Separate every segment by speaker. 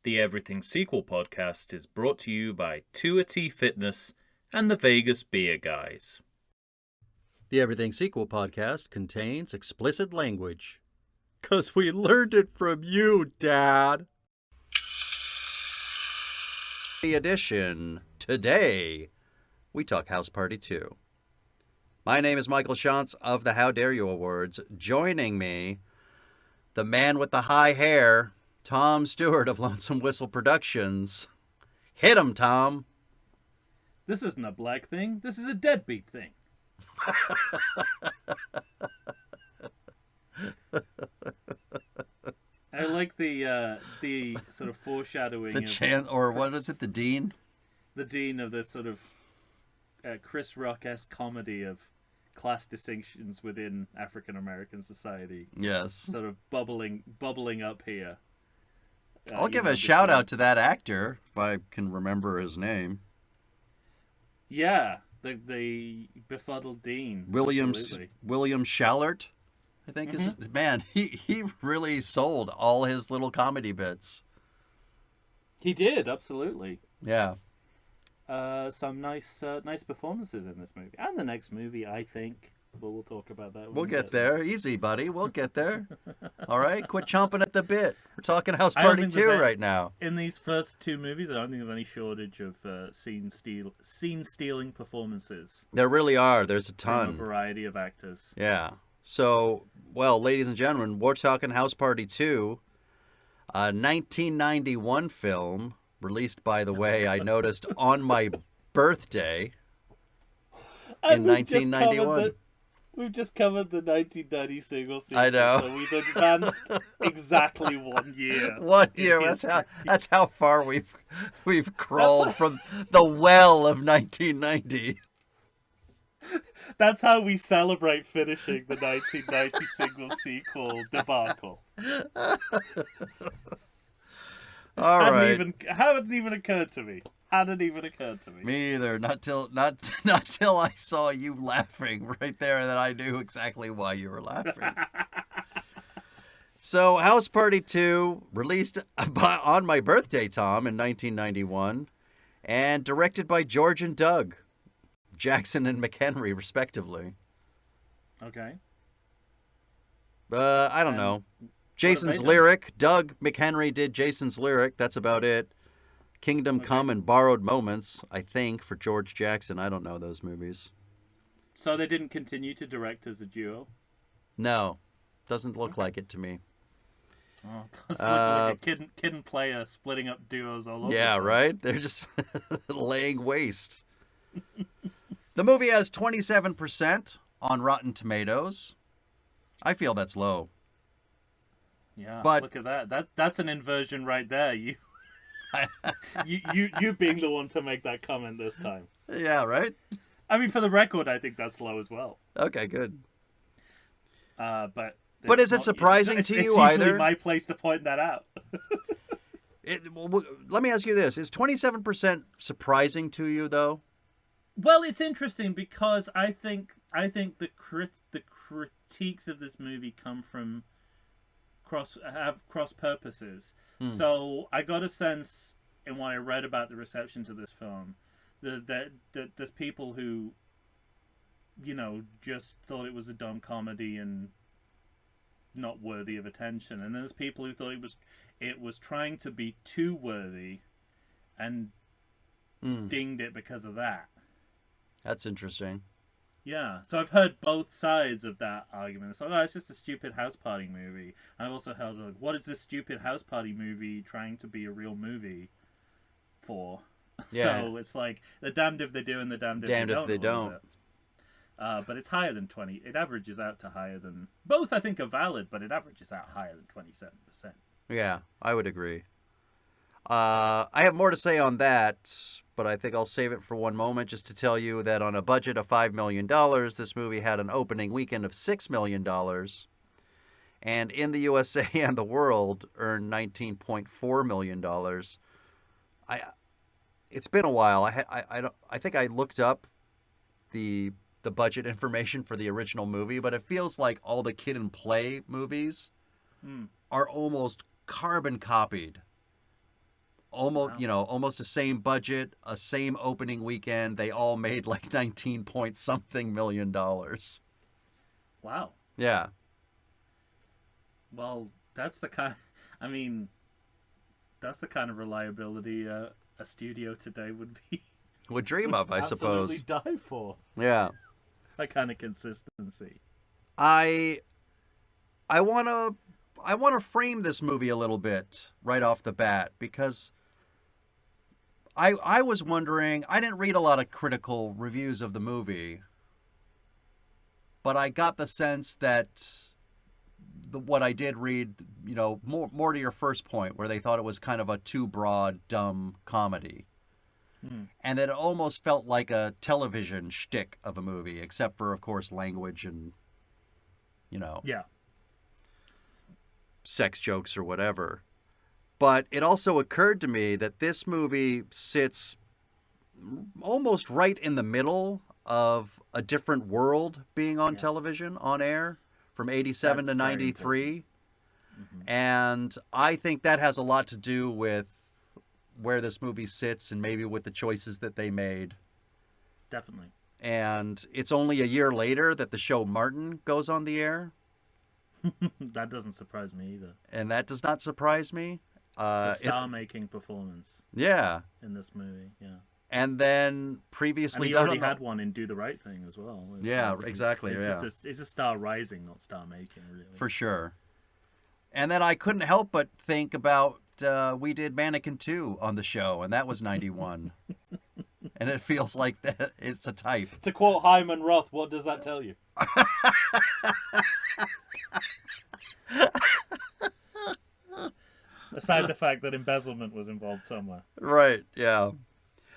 Speaker 1: The Everything Sequel podcast is brought to you by Tuity Fitness and the Vegas Beer Guys.
Speaker 2: The Everything Sequel podcast contains explicit language. 'Cause we learned it from you, Dad. The edition. Today, we talk House Party 2. My name is Michael Shantz of the How Dare You Awards. Joining me, the man with the high hair, Tom Stewart of Lonesome Whistle Productions. Hit him, Tom.
Speaker 1: This isn't a black thing. This is a deadbeat thing. I like the sort of foreshadowing.
Speaker 2: Or what is it? The dean?
Speaker 1: The dean of the sort of Chris Rock-esque comedy of class distinctions within African American society.
Speaker 2: Yes.
Speaker 1: Sort of bubbling up here.
Speaker 2: I'll give a shout out to that actor, if I can remember his name.
Speaker 1: Yeah, the befuddled dean.
Speaker 2: William Schallert, I think is man. He really sold all his little comedy bits.
Speaker 1: He did, absolutely.
Speaker 2: Yeah.
Speaker 1: Some nice performances in this movie and the next movie, I think. But we'll talk about that.
Speaker 2: We'll get there. Easy, buddy. We'll get there. All right? Quit chomping at the bit. We're talking House Party 2 right now.
Speaker 1: In these first two movies, I don't think there's any shortage of scene-stealing performances.
Speaker 2: There really are. There's a ton.
Speaker 1: From a variety of actors.
Speaker 2: Yeah. So, well, ladies and gentlemen, we're talking House Party 2, a 1991 film, released, by the way, I noticed, on my birthday in 1991.
Speaker 1: We've just covered the 1990 single sequel.
Speaker 2: I know.
Speaker 1: So we've advanced exactly 1 year.
Speaker 2: 1 year. That's how far we've crawled from the well of 1990.
Speaker 1: That's how we celebrate finishing the 1990 single sequel debacle.
Speaker 2: All right.
Speaker 1: Hadn't even occurred to me.
Speaker 2: Me either. Not till I saw you laughing right there, and then I knew exactly why you were laughing. So, House Party 2, released on my birthday, Tom, in 1991, and directed by George and Doug Jackson and McHenry, respectively.
Speaker 1: Okay.
Speaker 2: I don't know. Jason's Lyric. Doug McHenry did Jason's Lyric. That's about it. Kingdom Come and Borrowed Moments, I think, for George Jackson. I don't know those movies.
Speaker 1: So they didn't continue to direct as a duo?
Speaker 2: No. Doesn't look like it to me.
Speaker 1: Oh, it's like a kid and player splitting up duos all over.
Speaker 2: Yeah, right? They're just laying waste. The movie has 27% on Rotten Tomatoes. I feel that's low.
Speaker 1: Yeah,
Speaker 2: but
Speaker 1: look at that. That's an inversion right there. You being the one to make that comment this time.
Speaker 2: Yeah, right?
Speaker 1: I mean, for the record, I think that's low as well.
Speaker 2: Okay, good.
Speaker 1: But
Speaker 2: is it surprising to you
Speaker 1: either? It's
Speaker 2: usually
Speaker 1: my place to point that out.
Speaker 2: Let me ask you this. Is 27% surprising to you, though?
Speaker 1: Well, it's interesting because I think the critiques of this movie come from cross purposes. So I got a sense in what I read about the reception to this film that there's people who, just thought it was a dumb comedy and not worthy of attention, and then there's people who thought it was trying to be too worthy and dinged it because of that.
Speaker 2: That's interesting.
Speaker 1: Yeah, so I've heard both sides of that argument. It's like, it's just a stupid house party movie. And I've also heard, like, what is this stupid house party movie trying to be a real movie for?
Speaker 2: Yeah.
Speaker 1: So it's like, they're damned if they do and they're damned if they don't. But it's higher than 20. It averages out to higher than... Both, I think, are valid, but it averages out higher than 27%.
Speaker 2: Yeah, I would agree. I have more to say on that, but I think I'll save it for one moment just to tell you that on a budget of $5 million, this movie had an opening weekend of $6 million, and in the USA and the world earned $19.4 million. It's been a while. I think I looked up the budget information for the original movie, but it feels like all the Kid and Play movies are almost carbon copied almost
Speaker 1: Wow.
Speaker 2: almost the same budget, a same opening weekend. They all made like 19 point something million dollars.
Speaker 1: Wow.
Speaker 2: Yeah.
Speaker 1: Well, that's the kind. I mean, that's the kind of reliability a studio today would be.
Speaker 2: Would dream of, I
Speaker 1: Absolutely
Speaker 2: suppose.
Speaker 1: die for.
Speaker 2: Yeah.
Speaker 1: That kind of consistency.
Speaker 2: I want to frame this movie a little bit right off the bat because I was wondering, I didn't read a lot of critical reviews of the movie, but I got the sense that what I did read, more to your first point, where they thought it was kind of a too broad, dumb comedy. And that it almost felt like a television shtick of a movie, except for, of course, language and,
Speaker 1: Yeah.
Speaker 2: sex jokes or whatever. But it also occurred to me that this movie sits almost right in the middle of a different world being on television, on air, from 87 to 93. And I think that has a lot to do with where this movie sits and maybe with the choices that they made.
Speaker 1: Definitely.
Speaker 2: And it's only a year later that the show Martin goes on the air.
Speaker 1: That doesn't surprise me either.
Speaker 2: And that does not surprise me.
Speaker 1: It's a star-making performance.
Speaker 2: Yeah.
Speaker 1: In this movie, yeah.
Speaker 2: And then previously
Speaker 1: and he already had one in Do the Right Thing as well.
Speaker 2: Exactly.
Speaker 1: It's a star rising, not star making, really.
Speaker 2: For sure. And then I couldn't help but think about we did Mannequin 2 on the show, and that was 91. And it feels like that it's a type.
Speaker 1: To quote Hyman Roth, what does that tell you? Aside the fact that embezzlement was involved somewhere.
Speaker 2: Right, yeah.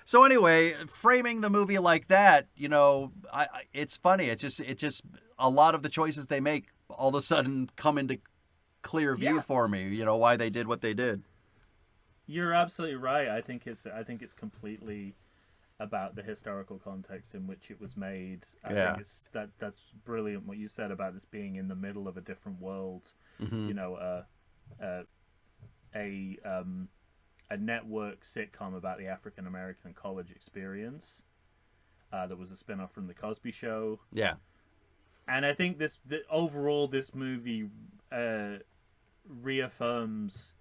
Speaker 2: So anyway, framing the movie like that, it's funny. It's just a lot of the choices they make all of a sudden come into clear view for me, why they did what they did.
Speaker 1: You're absolutely right. I think it's completely about the historical context in which it was made. I think that's brilliant what you said about this being in the middle of a different world. A network sitcom about the African American college experience that was a spin-off from the Cosby Show.
Speaker 2: Yeah.
Speaker 1: And I think overall this movie reaffirms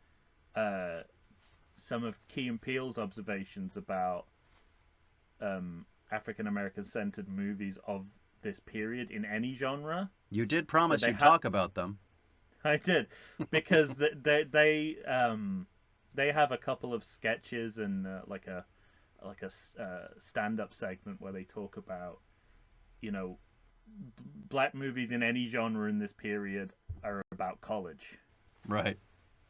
Speaker 1: some of Key and Peele's observations about African American centered movies of this period in any genre.
Speaker 2: You did promise you'd talk about them.
Speaker 1: I did, because they have a couple of sketches and like a stand-up segment where they talk about, black movies in any genre in this period are about college,
Speaker 2: right?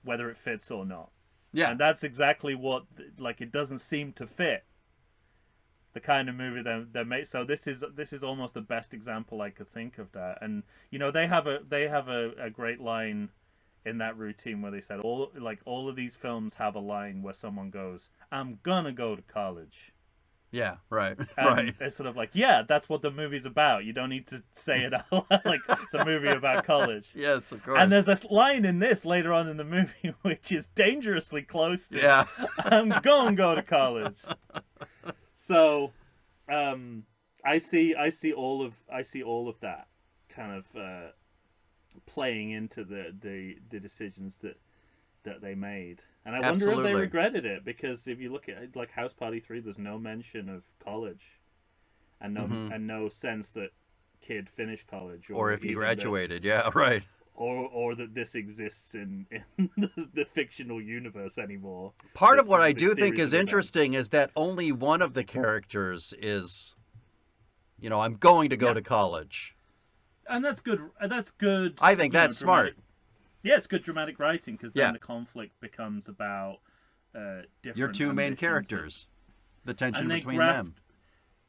Speaker 1: Whether it fits or not.
Speaker 2: Yeah,
Speaker 1: and that's exactly what it doesn't seem to fit the kind of movie they made. So this is almost the best example I could think of that. And they have a great line in that routine where they said all of these films have a line where someone goes, "I'm gonna go to college."
Speaker 2: Yeah, right.
Speaker 1: And
Speaker 2: right.
Speaker 1: It's sort of like, yeah, that's what the movie's about. You don't need to say it out like it's a movie about college.
Speaker 2: Yes, of course.
Speaker 1: And there's a line in this later on in the movie which is dangerously close to I'm gonna go to college. So, I see all of that kind of playing into the decisions that they made, and I wonder if they regretted it, because if you look at like House Party 3, there's no mention of college, and no sense that kid finished college,
Speaker 2: or if he graduated. Right.
Speaker 1: Or that this exists in the fictional universe anymore.
Speaker 2: Part of what I do think is interesting is that only one of the characters is, I'm going to go to college.
Speaker 1: And that's good. That's good.
Speaker 2: I think that's smart.
Speaker 1: Yeah, it's good dramatic writing, because then the conflict becomes about different.
Speaker 2: Your two main characters, the tension between them.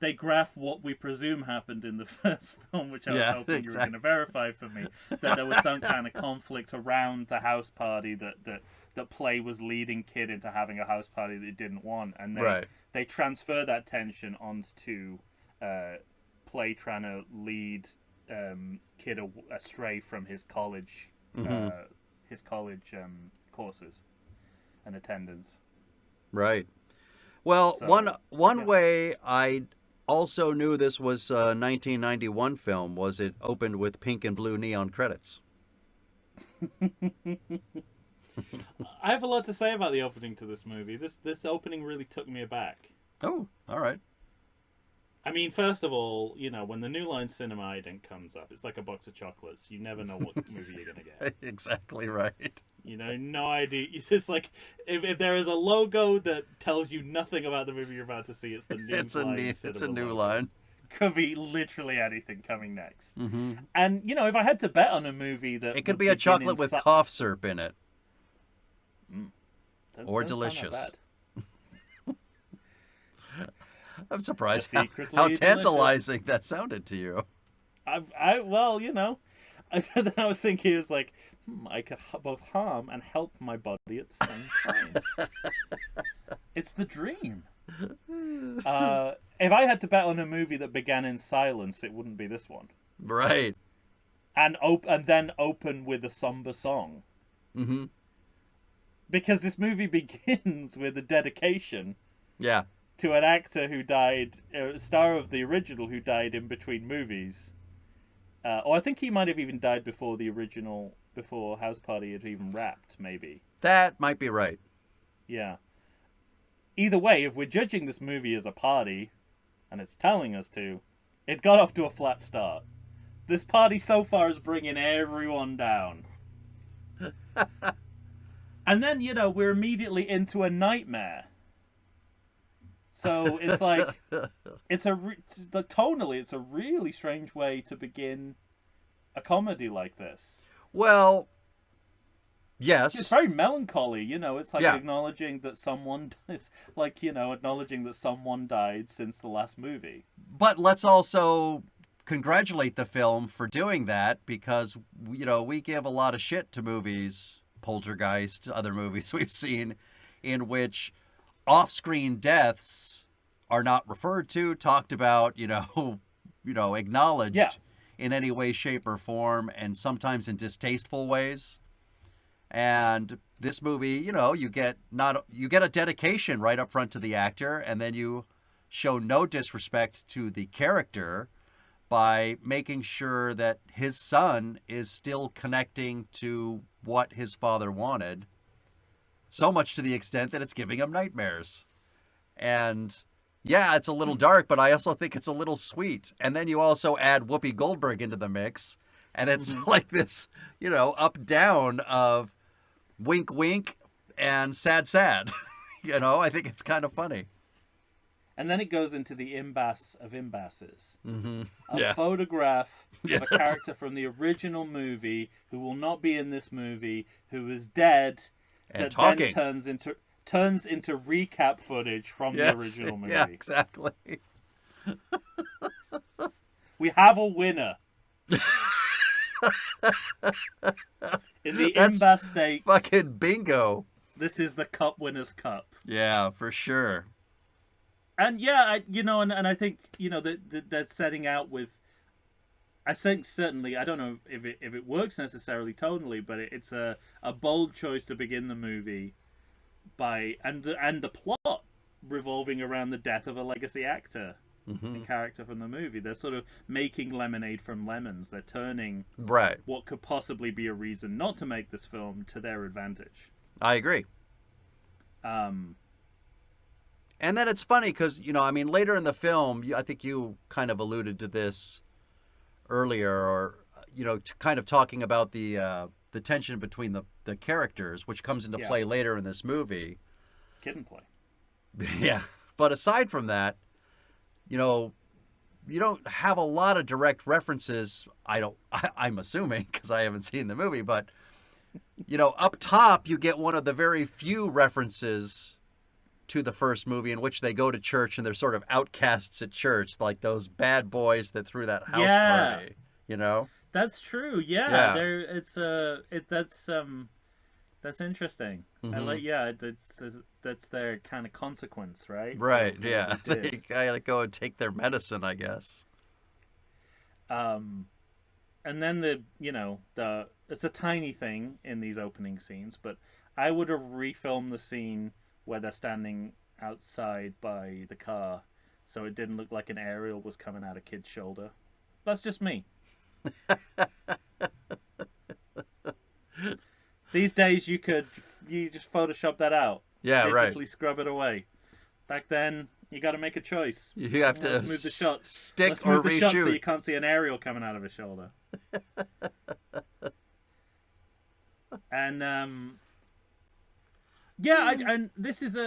Speaker 1: They graph what we presume happened in the first film, which I was hoping you were going to verify for me, that there was some kind of conflict around the house party, that Play was leading Kid into having a house party that he didn't want, and they transfer that tension onto Play trying to lead Kid astray from his college courses and attendance.
Speaker 2: Right. Well, one
Speaker 1: So
Speaker 2: one
Speaker 1: yeah.
Speaker 2: way I also knew this was a 1991 film was it opened with pink and blue neon credits.
Speaker 1: I have a lot to say about the opening to this movie. This opening really took me aback.
Speaker 2: Oh, all right.
Speaker 1: I mean, first of all, when the New Line Cinema ident comes up, it's like a box of chocolates. You never know what movie you're gonna get.
Speaker 2: Exactly right.
Speaker 1: No idea. It's just like if there is a logo that tells you nothing about the movie you're about to see, it's the New Line
Speaker 2: It's a
Speaker 1: Cinema
Speaker 2: new
Speaker 1: logo.
Speaker 2: line.
Speaker 1: Could be literally anything coming next.
Speaker 2: Hmm.
Speaker 1: And if I had to bet on a movie that
Speaker 2: It could
Speaker 1: would
Speaker 2: be a
Speaker 1: begin
Speaker 2: chocolate
Speaker 1: in
Speaker 2: with cough syrup in it, or
Speaker 1: doesn't sound that
Speaker 2: delicious.
Speaker 1: bad.
Speaker 2: I'm surprised
Speaker 1: Secretly
Speaker 2: how
Speaker 1: delicious.
Speaker 2: tantalizing that sounded to you.
Speaker 1: Well, then I was thinking, it was like, I could both harm and help my body at the same time. It's the dream. If I had to bet on a movie that began in silence, it wouldn't be this one.
Speaker 2: Right.
Speaker 1: And then open with a somber song.
Speaker 2: Mm-hmm.
Speaker 1: Because this movie begins with a dedication
Speaker 2: Yeah.
Speaker 1: to an actor who died, star of the original who died in between movies. Or I think he might have even died before the original, before House Party had even wrapped, maybe.
Speaker 2: That might be right.
Speaker 1: Yeah. Either way, if we're judging this movie as a party, and it's telling us to, it got off to a flat start. This party so far is bringing everyone down. And then, we're immediately into a nightmare. So it's like, tonally, it's a really strange way to begin a comedy like this.
Speaker 2: Well,
Speaker 1: It's
Speaker 2: yes.
Speaker 1: very melancholy, it's like
Speaker 2: Yeah.
Speaker 1: acknowledging that someone, it's like, acknowledging that someone died since the last movie.
Speaker 2: But let's also congratulate the film for doing that because, we give a lot of shit to movies, Poltergeist, other movies we've seen, in which off-screen deaths are not referred to, talked about, acknowledged
Speaker 1: Yeah.
Speaker 2: in any way, shape, or form, and sometimes in distasteful ways. And this movie, you get a dedication right up front to the actor, and then you show no disrespect to the character by making sure that his son is still connecting to what his father wanted, so much to the extent that it's giving him nightmares. And yeah, it's a little dark, but I also think it's a little sweet. And then you also add Whoopi Goldberg into the mix, and it's like this, up down of wink wink and sad sad. I think it's kind of funny.
Speaker 1: And then it goes into the imbas of imbasses.
Speaker 2: Mm-hmm.
Speaker 1: A photograph
Speaker 2: Yes.
Speaker 1: of a character from the original movie who will not be in this movie, who is dead,
Speaker 2: And
Speaker 1: that
Speaker 2: talking.
Speaker 1: then turns into recap footage from the original movie.
Speaker 2: Yeah, exactly.
Speaker 1: We have a winner. In the
Speaker 2: That's
Speaker 1: imbas stakes,
Speaker 2: Fucking bingo.
Speaker 1: this is the Cup Winners' Cup.
Speaker 2: Yeah, for sure.
Speaker 1: And yeah, and I think that setting out with. I think certainly I don't know if it works necessarily tonally, but it's a bold choice to begin the movie by and the plot revolving around the death of a legacy actor, a character from the movie. They're sort of making lemonade from lemons. They're turning
Speaker 2: Right.
Speaker 1: what could possibly be a reason not to make this film to their advantage.
Speaker 2: I agree. And then it's funny because, later in the film, I think you kind of alluded to this earlier, or, kind of talking about the tension between the characters, which comes into play later in this movie.
Speaker 1: Kid and play.
Speaker 2: Yeah. But aside from that, you don't have a lot of direct references. I'm assuming, because I haven't seen the movie, but, up top, you get one of the very few references to the first movie in which they go to church and they're sort of outcasts at church, like those bad boys that threw that house party,
Speaker 1: That's true. Yeah. That's interesting. I like. Yeah, that's their kind of consequence, right?
Speaker 2: Right.
Speaker 1: Of
Speaker 2: Yeah.
Speaker 1: what they
Speaker 2: They
Speaker 1: did.
Speaker 2: gotta go and take their medicine, I guess.
Speaker 1: And then it's a tiny thing in these opening scenes, but I would have refilmed the scene where they're standing outside by the car, so it didn't look like an aerial was coming out of Kid's shoulder. That's just me. These days, you just Photoshop that out.
Speaker 2: Yeah, right.
Speaker 1: Digitally scrub it away. Back then, you got to make a choice.
Speaker 2: You have to
Speaker 1: move the shots.
Speaker 2: Stick
Speaker 1: Let's
Speaker 2: or
Speaker 1: move the shots so
Speaker 2: reshoot.
Speaker 1: you can't see an aerial coming out of his shoulder. And and this is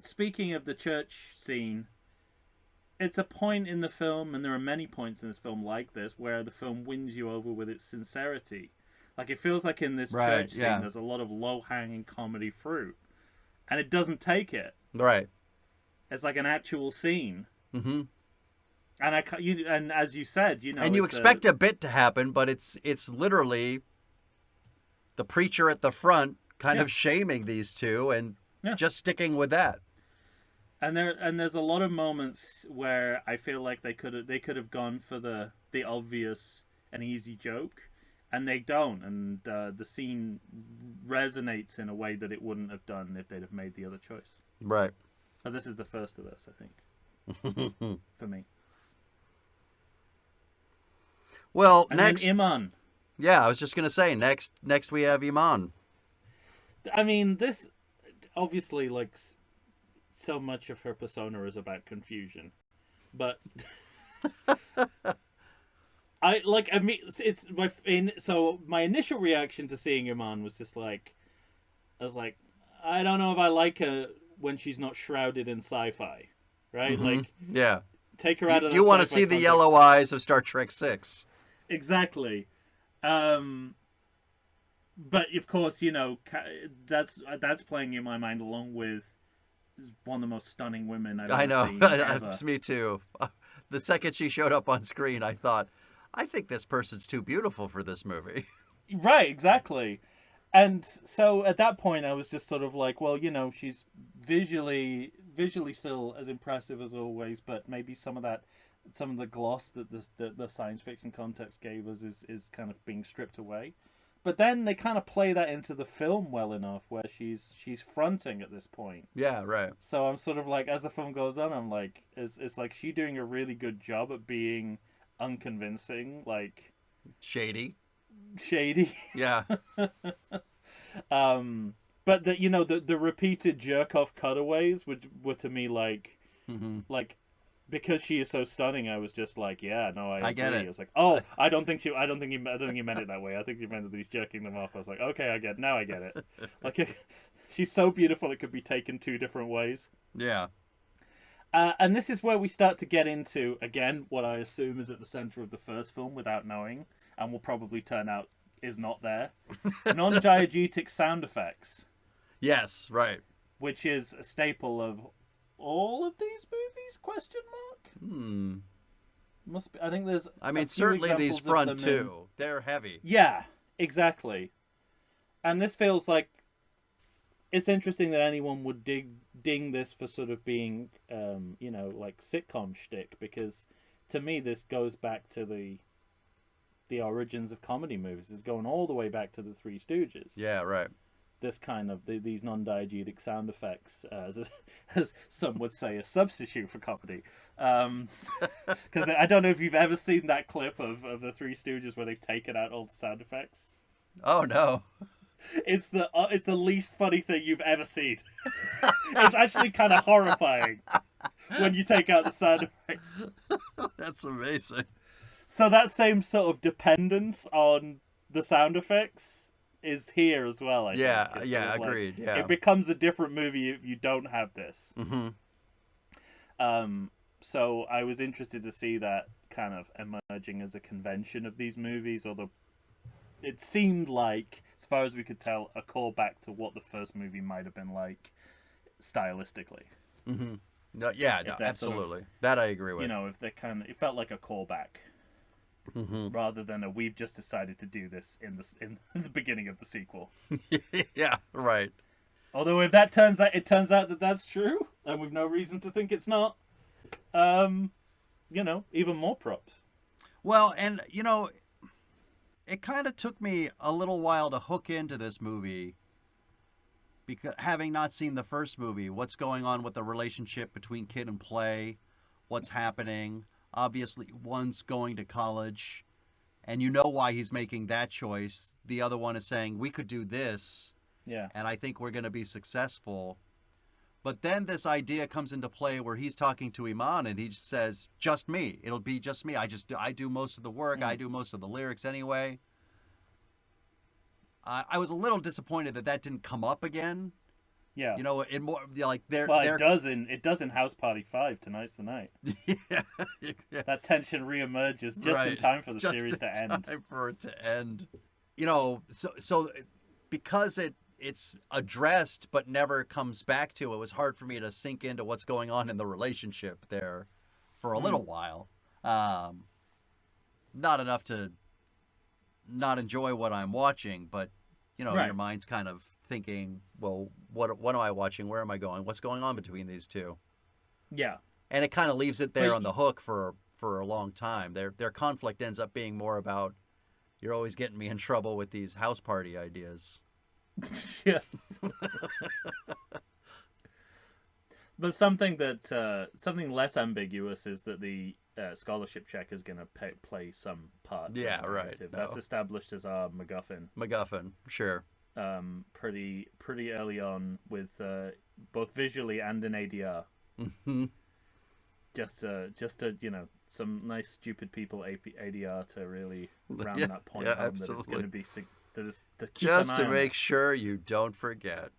Speaker 1: speaking of the church scene. It's a point in the film, and there are many points in this film like this, where the film wins you over with its sincerity. Like, it feels like in this church scene, there's a lot of low-hanging comedy fruit, and it doesn't take it.
Speaker 2: Right.
Speaker 1: It's like an actual scene.
Speaker 2: Mm-hmm.
Speaker 1: And as you said,
Speaker 2: and you expect a bit to happen, but it's literally the preacher at the front kind of shaming these two and just sticking with that.
Speaker 1: And there's a lot of moments where I feel like they could have gone for the obvious and easy joke, and they don't, and the scene resonates in a way that it wouldn't have done if they'd have made the other choice.
Speaker 2: Right.
Speaker 1: So this is the first of those, I think, for me.
Speaker 2: Well,
Speaker 1: and
Speaker 2: next
Speaker 1: then Iman.
Speaker 2: Yeah, I was just gonna say next we have Iman.
Speaker 1: I mean, this obviously, like, so much of her persona is about confusion, but so my initial reaction to seeing Iman was just like, I was like, I don't know if I like her when she's not shrouded in sci-fi, right?
Speaker 2: Mm-hmm. Like,
Speaker 1: take her out of.
Speaker 2: You want to see the yellow eyes of Star Trek 6.
Speaker 1: Exactly. But of course, that's playing in my mind along with one of the most stunning women I've ever seen.
Speaker 2: It's me too. The second she showed up on screen, I thought, I think this person's too beautiful for this movie.
Speaker 1: Right, exactly. And so at that point, I was just sort of like, well, she's visually still as impressive as always, but maybe some of the gloss that the science fiction context gave us is kind of being stripped away. But then they kind of play that into the film well enough, where she's fronting at this point.
Speaker 2: Yeah, right.
Speaker 1: So I'm sort of like, as the film goes on, I'm like, it's like she doing a really good job at being unconvincing, like
Speaker 2: shady.
Speaker 1: Yeah. But the repeated jerk off cutaways were to me like, like, because she is so stunning, I was just like, yeah, no, I
Speaker 2: get
Speaker 1: agree.
Speaker 2: it.
Speaker 1: I was like, oh, I don't think you meant it that way. I think you meant that he's jerking them off. I was like, okay, I get it. Like, she's so beautiful it could be taken two different ways.
Speaker 2: Yeah.
Speaker 1: And this is where we start to get into, again, what I assume is at the center of the first film without knowing, and will probably turn out is not there. Non-diegetic sound effects.
Speaker 2: Yes, right.
Speaker 1: Which is a staple of all of these movies? Question mark. Must be. I think there's.
Speaker 2: I mean, certainly these front two. They're heavy.
Speaker 1: Yeah, exactly. And this feels like it's interesting that anyone would ding this for sort of being, like sitcom shtick, because to me this goes back to the origins of comedy movies. It's going all the way back to the Three Stooges.
Speaker 2: Yeah, right.
Speaker 1: This kind of these non-diegetic sound effects, as some would say, a substitute for comedy. Because I don't know if you've ever seen that clip of the Three Stooges where they've taken out all the sound effects.
Speaker 2: Oh no!
Speaker 1: It's the least funny thing you've ever seen. It's actually kind of horrifying when you take out the sound effects.
Speaker 2: That's amazing.
Speaker 1: So that same sort of dependence on the sound effects is here as well, I think.
Speaker 2: Yeah, agreed. Yeah.
Speaker 1: It becomes a different movie if you don't have this.
Speaker 2: Mm-hmm.
Speaker 1: So I was interested to see that kind of emerging as a convention of these movies, although it seemed like, as far as we could tell, a callback to what the first movie might have been like stylistically.
Speaker 2: Mm-hmm. No, absolutely. Sort of, that I agree with.
Speaker 1: If they it felt like a callback.
Speaker 2: Mm-hmm.
Speaker 1: Rather than we've just decided to do this in the beginning of the sequel.
Speaker 2: Yeah, right.
Speaker 1: Although if that turns out that that's true, and we've no reason to think it's not, even more props.
Speaker 2: Well, and it kind of took me a little while to hook into this movie because having not seen the first movie, what's going on with the relationship between kid and play, what's happening. Obviously, one's going to college, and you know why he's making that choice. The other one is saying, we could do this,
Speaker 1: Yeah.
Speaker 2: and I think we're going to be successful. But then this idea comes into play where he's talking to Iman, and he just says, just me. It'll be just me. I do most of the work. I do most of the lyrics anyway. I was a little disappointed that didn't come up again.
Speaker 1: Yeah.
Speaker 2: You know, in more like they're.
Speaker 1: It does in House Party 5. Tonight's the night.
Speaker 2: Yeah,
Speaker 1: that tension reemerges just in time for the series to end.
Speaker 2: Time for it to end. You know, so because it's addressed but never comes back to, it was hard for me to sink into what's going on in the relationship there for a little while. Not enough to not enjoy what I'm watching, but you know, your mind's kind of thinking, well, what am I watching? Where am I going? What's going on between these two?
Speaker 1: Yeah.
Speaker 2: And it kind of leaves it there on the hook for a long time. Their conflict ends up being more about, you're always getting me in trouble with these house party ideas.
Speaker 1: Yes. But something something less ambiguous is that the scholarship check is going to play some part.
Speaker 2: Yeah, right.
Speaker 1: That's established as our MacGuffin.
Speaker 2: MacGuffin, sure.
Speaker 1: Pretty early on with both visually and in ADR.
Speaker 2: Mm-hmm.
Speaker 1: Just to some nice stupid people ADR to really round that point home
Speaker 2: absolutely.
Speaker 1: that it's going to be to keep
Speaker 2: just
Speaker 1: an
Speaker 2: to
Speaker 1: eye
Speaker 2: make sure you don't forget.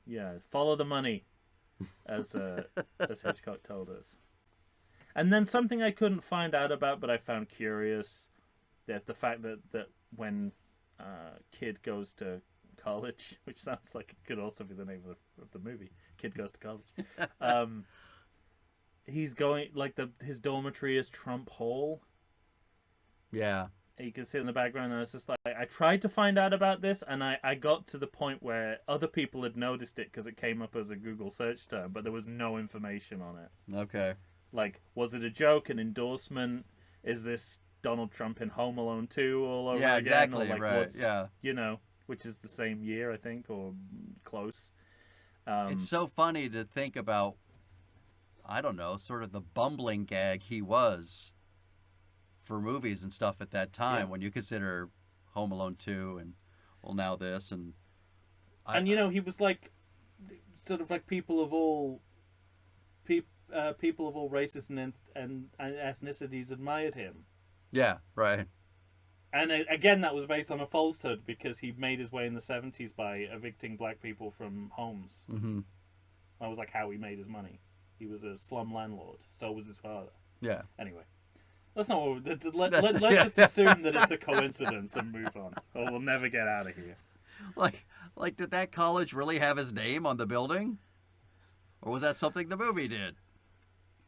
Speaker 1: Yeah, follow the money, as Hitchcock told us. And then something I couldn't find out about, but I found curious, that the fact that when Kid goes to college, which sounds like it could also be the name of the movie, Kid Goes to College. He's going, like, his dormitory is Trump Hall.
Speaker 2: Yeah.
Speaker 1: You can see it in the background, and it's just like, I tried to find out about this, and I got to the point where other people had noticed it because it came up as a Google search term, but there was no information on it.
Speaker 2: Okay.
Speaker 1: Like, was it a joke, an endorsement? Is this Donald Trump in Home Alone 2 all over again?
Speaker 2: Yeah, exactly,
Speaker 1: or like,
Speaker 2: right, yeah.
Speaker 1: You know, which is the same year, I think, or close.
Speaker 2: It's so funny to think about, I don't know, sort of the bumbling gag he was for movies and stuff at that time, when you consider Home Alone 2 and, well, now this. And
Speaker 1: he was like, sort of like people of all races and ethnicities admired him.
Speaker 2: Yeah, right.
Speaker 1: And again, that was based on a falsehood because he made his way in the 70s by evicting black people from homes.
Speaker 2: Mm-hmm.
Speaker 1: That was like how he made his money. He was a slum landlord. So was his father.
Speaker 2: Yeah.
Speaker 1: Anyway, let's just assume that it's a coincidence and move on, or we'll never get out of here.
Speaker 2: Like, did that college really have his name on the building, or was that something the movie did?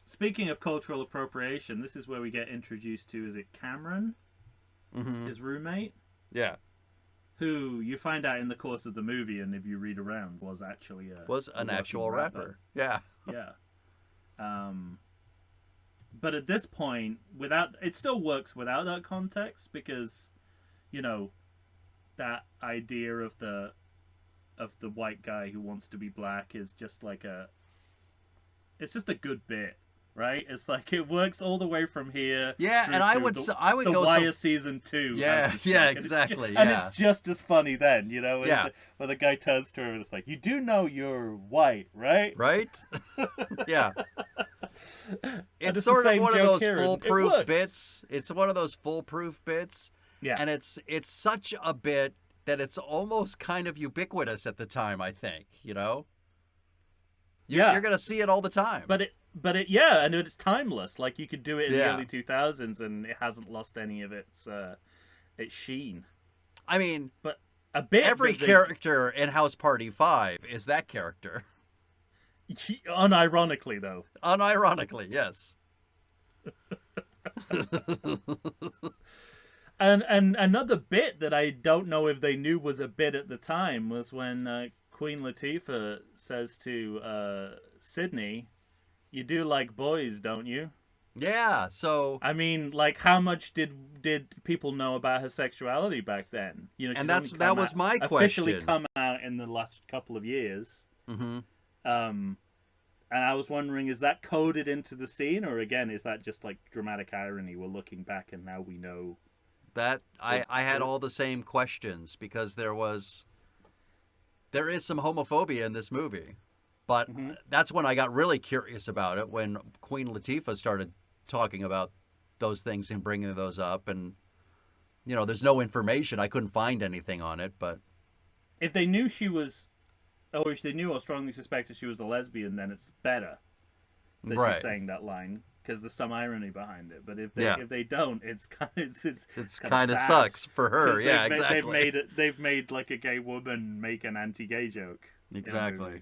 Speaker 1: Speaking of cultural appropriation, this is where we get introduced to, is it Cameron?
Speaker 2: Mm-hmm.
Speaker 1: His roommate?
Speaker 2: Yeah.
Speaker 1: Who you find out in the course of the movie, and if you read around, was actually
Speaker 2: an actual rapper. Yeah.
Speaker 1: Yeah. But at this point, it still works without that context because, that idea of the white guy who wants to be black is just like it's just a good bit, right? It's like it works all the way from here.
Speaker 2: Yeah, and I would go
Speaker 1: Wire season 2.
Speaker 2: Yeah, exactly.
Speaker 1: And it's just as funny then, when the guy turns to her and it's like, you do know you're white, right?
Speaker 2: Right? Yeah. It's sort of one of those foolproof bits. It's one of those foolproof bits.
Speaker 1: Yeah.
Speaker 2: And it's such a bit that it's almost kind of ubiquitous at the time, I think, You're going to see it all the time.
Speaker 1: But and it's timeless. Like, you could do it in the early 2000s and it hasn't lost any of its sheen.
Speaker 2: I mean,
Speaker 1: but a bit
Speaker 2: every character in House Party 5 is that character.
Speaker 1: Unironically, though.
Speaker 2: Unironically, yes.
Speaker 1: And another bit that I don't know if they knew was a bit at the time was when Queen Latifah says to Sydney, "You do like boys, don't you?"
Speaker 2: Yeah, so
Speaker 1: I mean, like, how much did people know about her sexuality back then? You know,
Speaker 2: and
Speaker 1: she's only
Speaker 2: that
Speaker 1: come
Speaker 2: was
Speaker 1: out,
Speaker 2: my
Speaker 1: officially
Speaker 2: question.
Speaker 1: come out in the last couple of years.
Speaker 2: Hmm.
Speaker 1: Um, and I was wondering, is that coded into the scene, or again, is that just like dramatic irony? We're looking back and now we know.
Speaker 2: That
Speaker 1: There's,
Speaker 2: I had all the same questions because there is some homophobia in this movie. But
Speaker 1: Mhm.
Speaker 2: that's when I got really curious about it, when Queen Latifah started talking about those things and bringing those up. And, there's no information. I couldn't find anything on it, but
Speaker 1: If they knew she was, or if they knew or strongly suspected she was a lesbian, then it's better that she's
Speaker 2: right.
Speaker 1: saying that line because there's some irony behind it. But
Speaker 2: Yeah.
Speaker 1: if they don't, it's kind of
Speaker 2: It's
Speaker 1: kind of
Speaker 2: kind of
Speaker 1: sad
Speaker 2: sucks for her.
Speaker 1: because
Speaker 2: Yeah, exactly.
Speaker 1: they've made like a gay woman make an anti-gay joke in a movie.
Speaker 2: Exactly.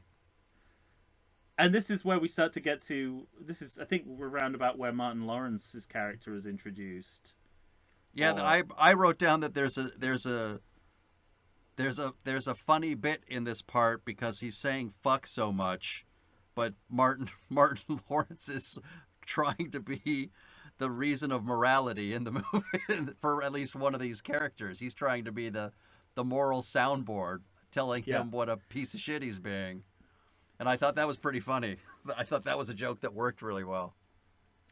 Speaker 1: And this is where we start to get to. This is, I think, we're round about where Martin Lawrence's character is introduced.
Speaker 2: Yeah, I wrote down that there's a funny bit in this part because he's saying fuck so much, but Martin Lawrence is trying to be the reason of morality in the movie for at least one of these characters. He's trying to be the moral soundboard, telling him what a piece of shit he's being. And I thought that was pretty funny. I thought that was a joke that worked really well.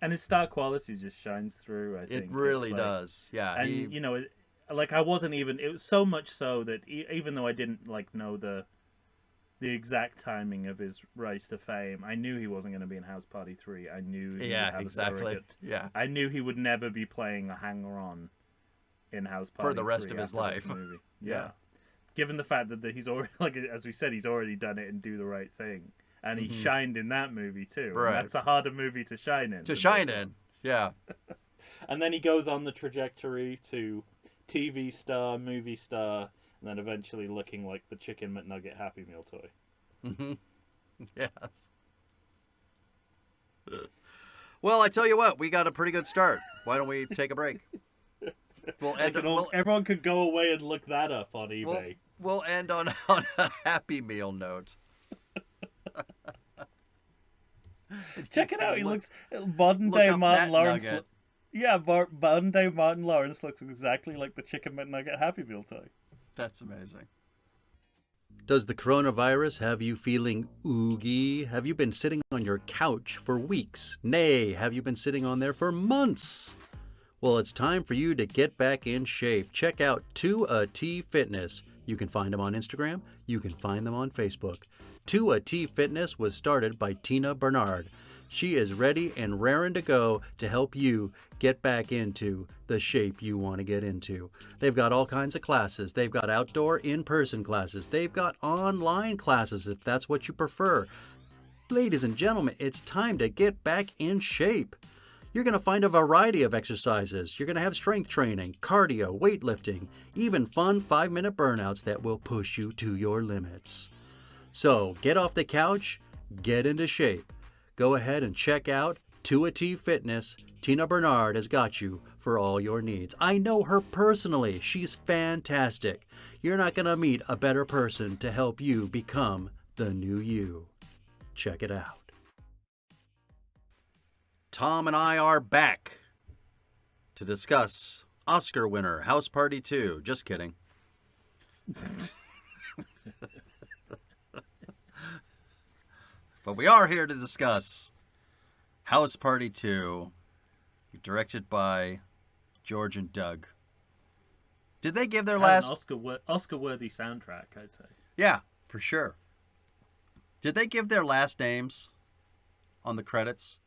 Speaker 1: And his star quality just shines through, I think.
Speaker 2: It really does. Yeah.
Speaker 1: And, like, I wasn't even... It was so much so that even though I didn't, like, know the exact timing of his rise to fame, I knew he wasn't going to be in House Party 3. I knew he would have
Speaker 2: exactly.
Speaker 1: a surrogate.
Speaker 2: Yeah.
Speaker 1: I knew he would never be playing a hanger-on in House Party 3
Speaker 2: for the rest of his life.
Speaker 1: Movie. Yeah. Given the fact that he's already, like, as we said, he's already done it and Do the Right Thing. And he shined in that movie too.
Speaker 2: Right.
Speaker 1: And that's a harder movie to shine in.
Speaker 2: Yeah.
Speaker 1: And then he goes on the trajectory to TV star, movie star, and then eventually looking like the Chicken McNugget Happy Meal toy.
Speaker 2: Mm-hmm. Yes. Well, I tell you what, we got a pretty good start. Why don't we take a break?
Speaker 1: Everyone could go away and look that up on eBay.
Speaker 2: We'll end on a Happy Meal note.
Speaker 1: Check it out. He looks modern day Martin Lawrence. Modern day Martin Lawrence looks exactly like the Chicken McNugget Happy Meal toy.
Speaker 2: That's amazing. Does the coronavirus have you feeling oogie? Have you been sitting on your couch for weeks? Nay, have you been sitting on there for months? Well, it's time for you to get back in shape. Check out 2AT Fitness. You can find them on Instagram. You can find them on Facebook. 2AT Fitness was started by Tina Bernard. She is ready and raring to go to help you get back into the shape you want to get into. They've got all kinds of classes. They've got outdoor in-person classes. They've got online classes if that's what you prefer. Ladies and gentlemen, it's time to get back in shape. You're going to find a variety of exercises. You're going to have strength training, cardio, weightlifting, even fun 5-minute burnouts that will push you to your limits. So get off the couch, get into shape. Go ahead and check out 2AT Fitness. Tina Bernard has got you for all your needs. I know her personally. She's fantastic. You're not going to meet a better person to help you become the new you. Check it out. Tom and I are back to discuss Oscar winner House Party 2. Just kidding. But we are here to discuss House Party 2, directed by George and Doug. Did they give their last...
Speaker 1: Oscar-worthy soundtrack, I'd say.
Speaker 2: Yeah, for sure. Did they give their last names on the credits?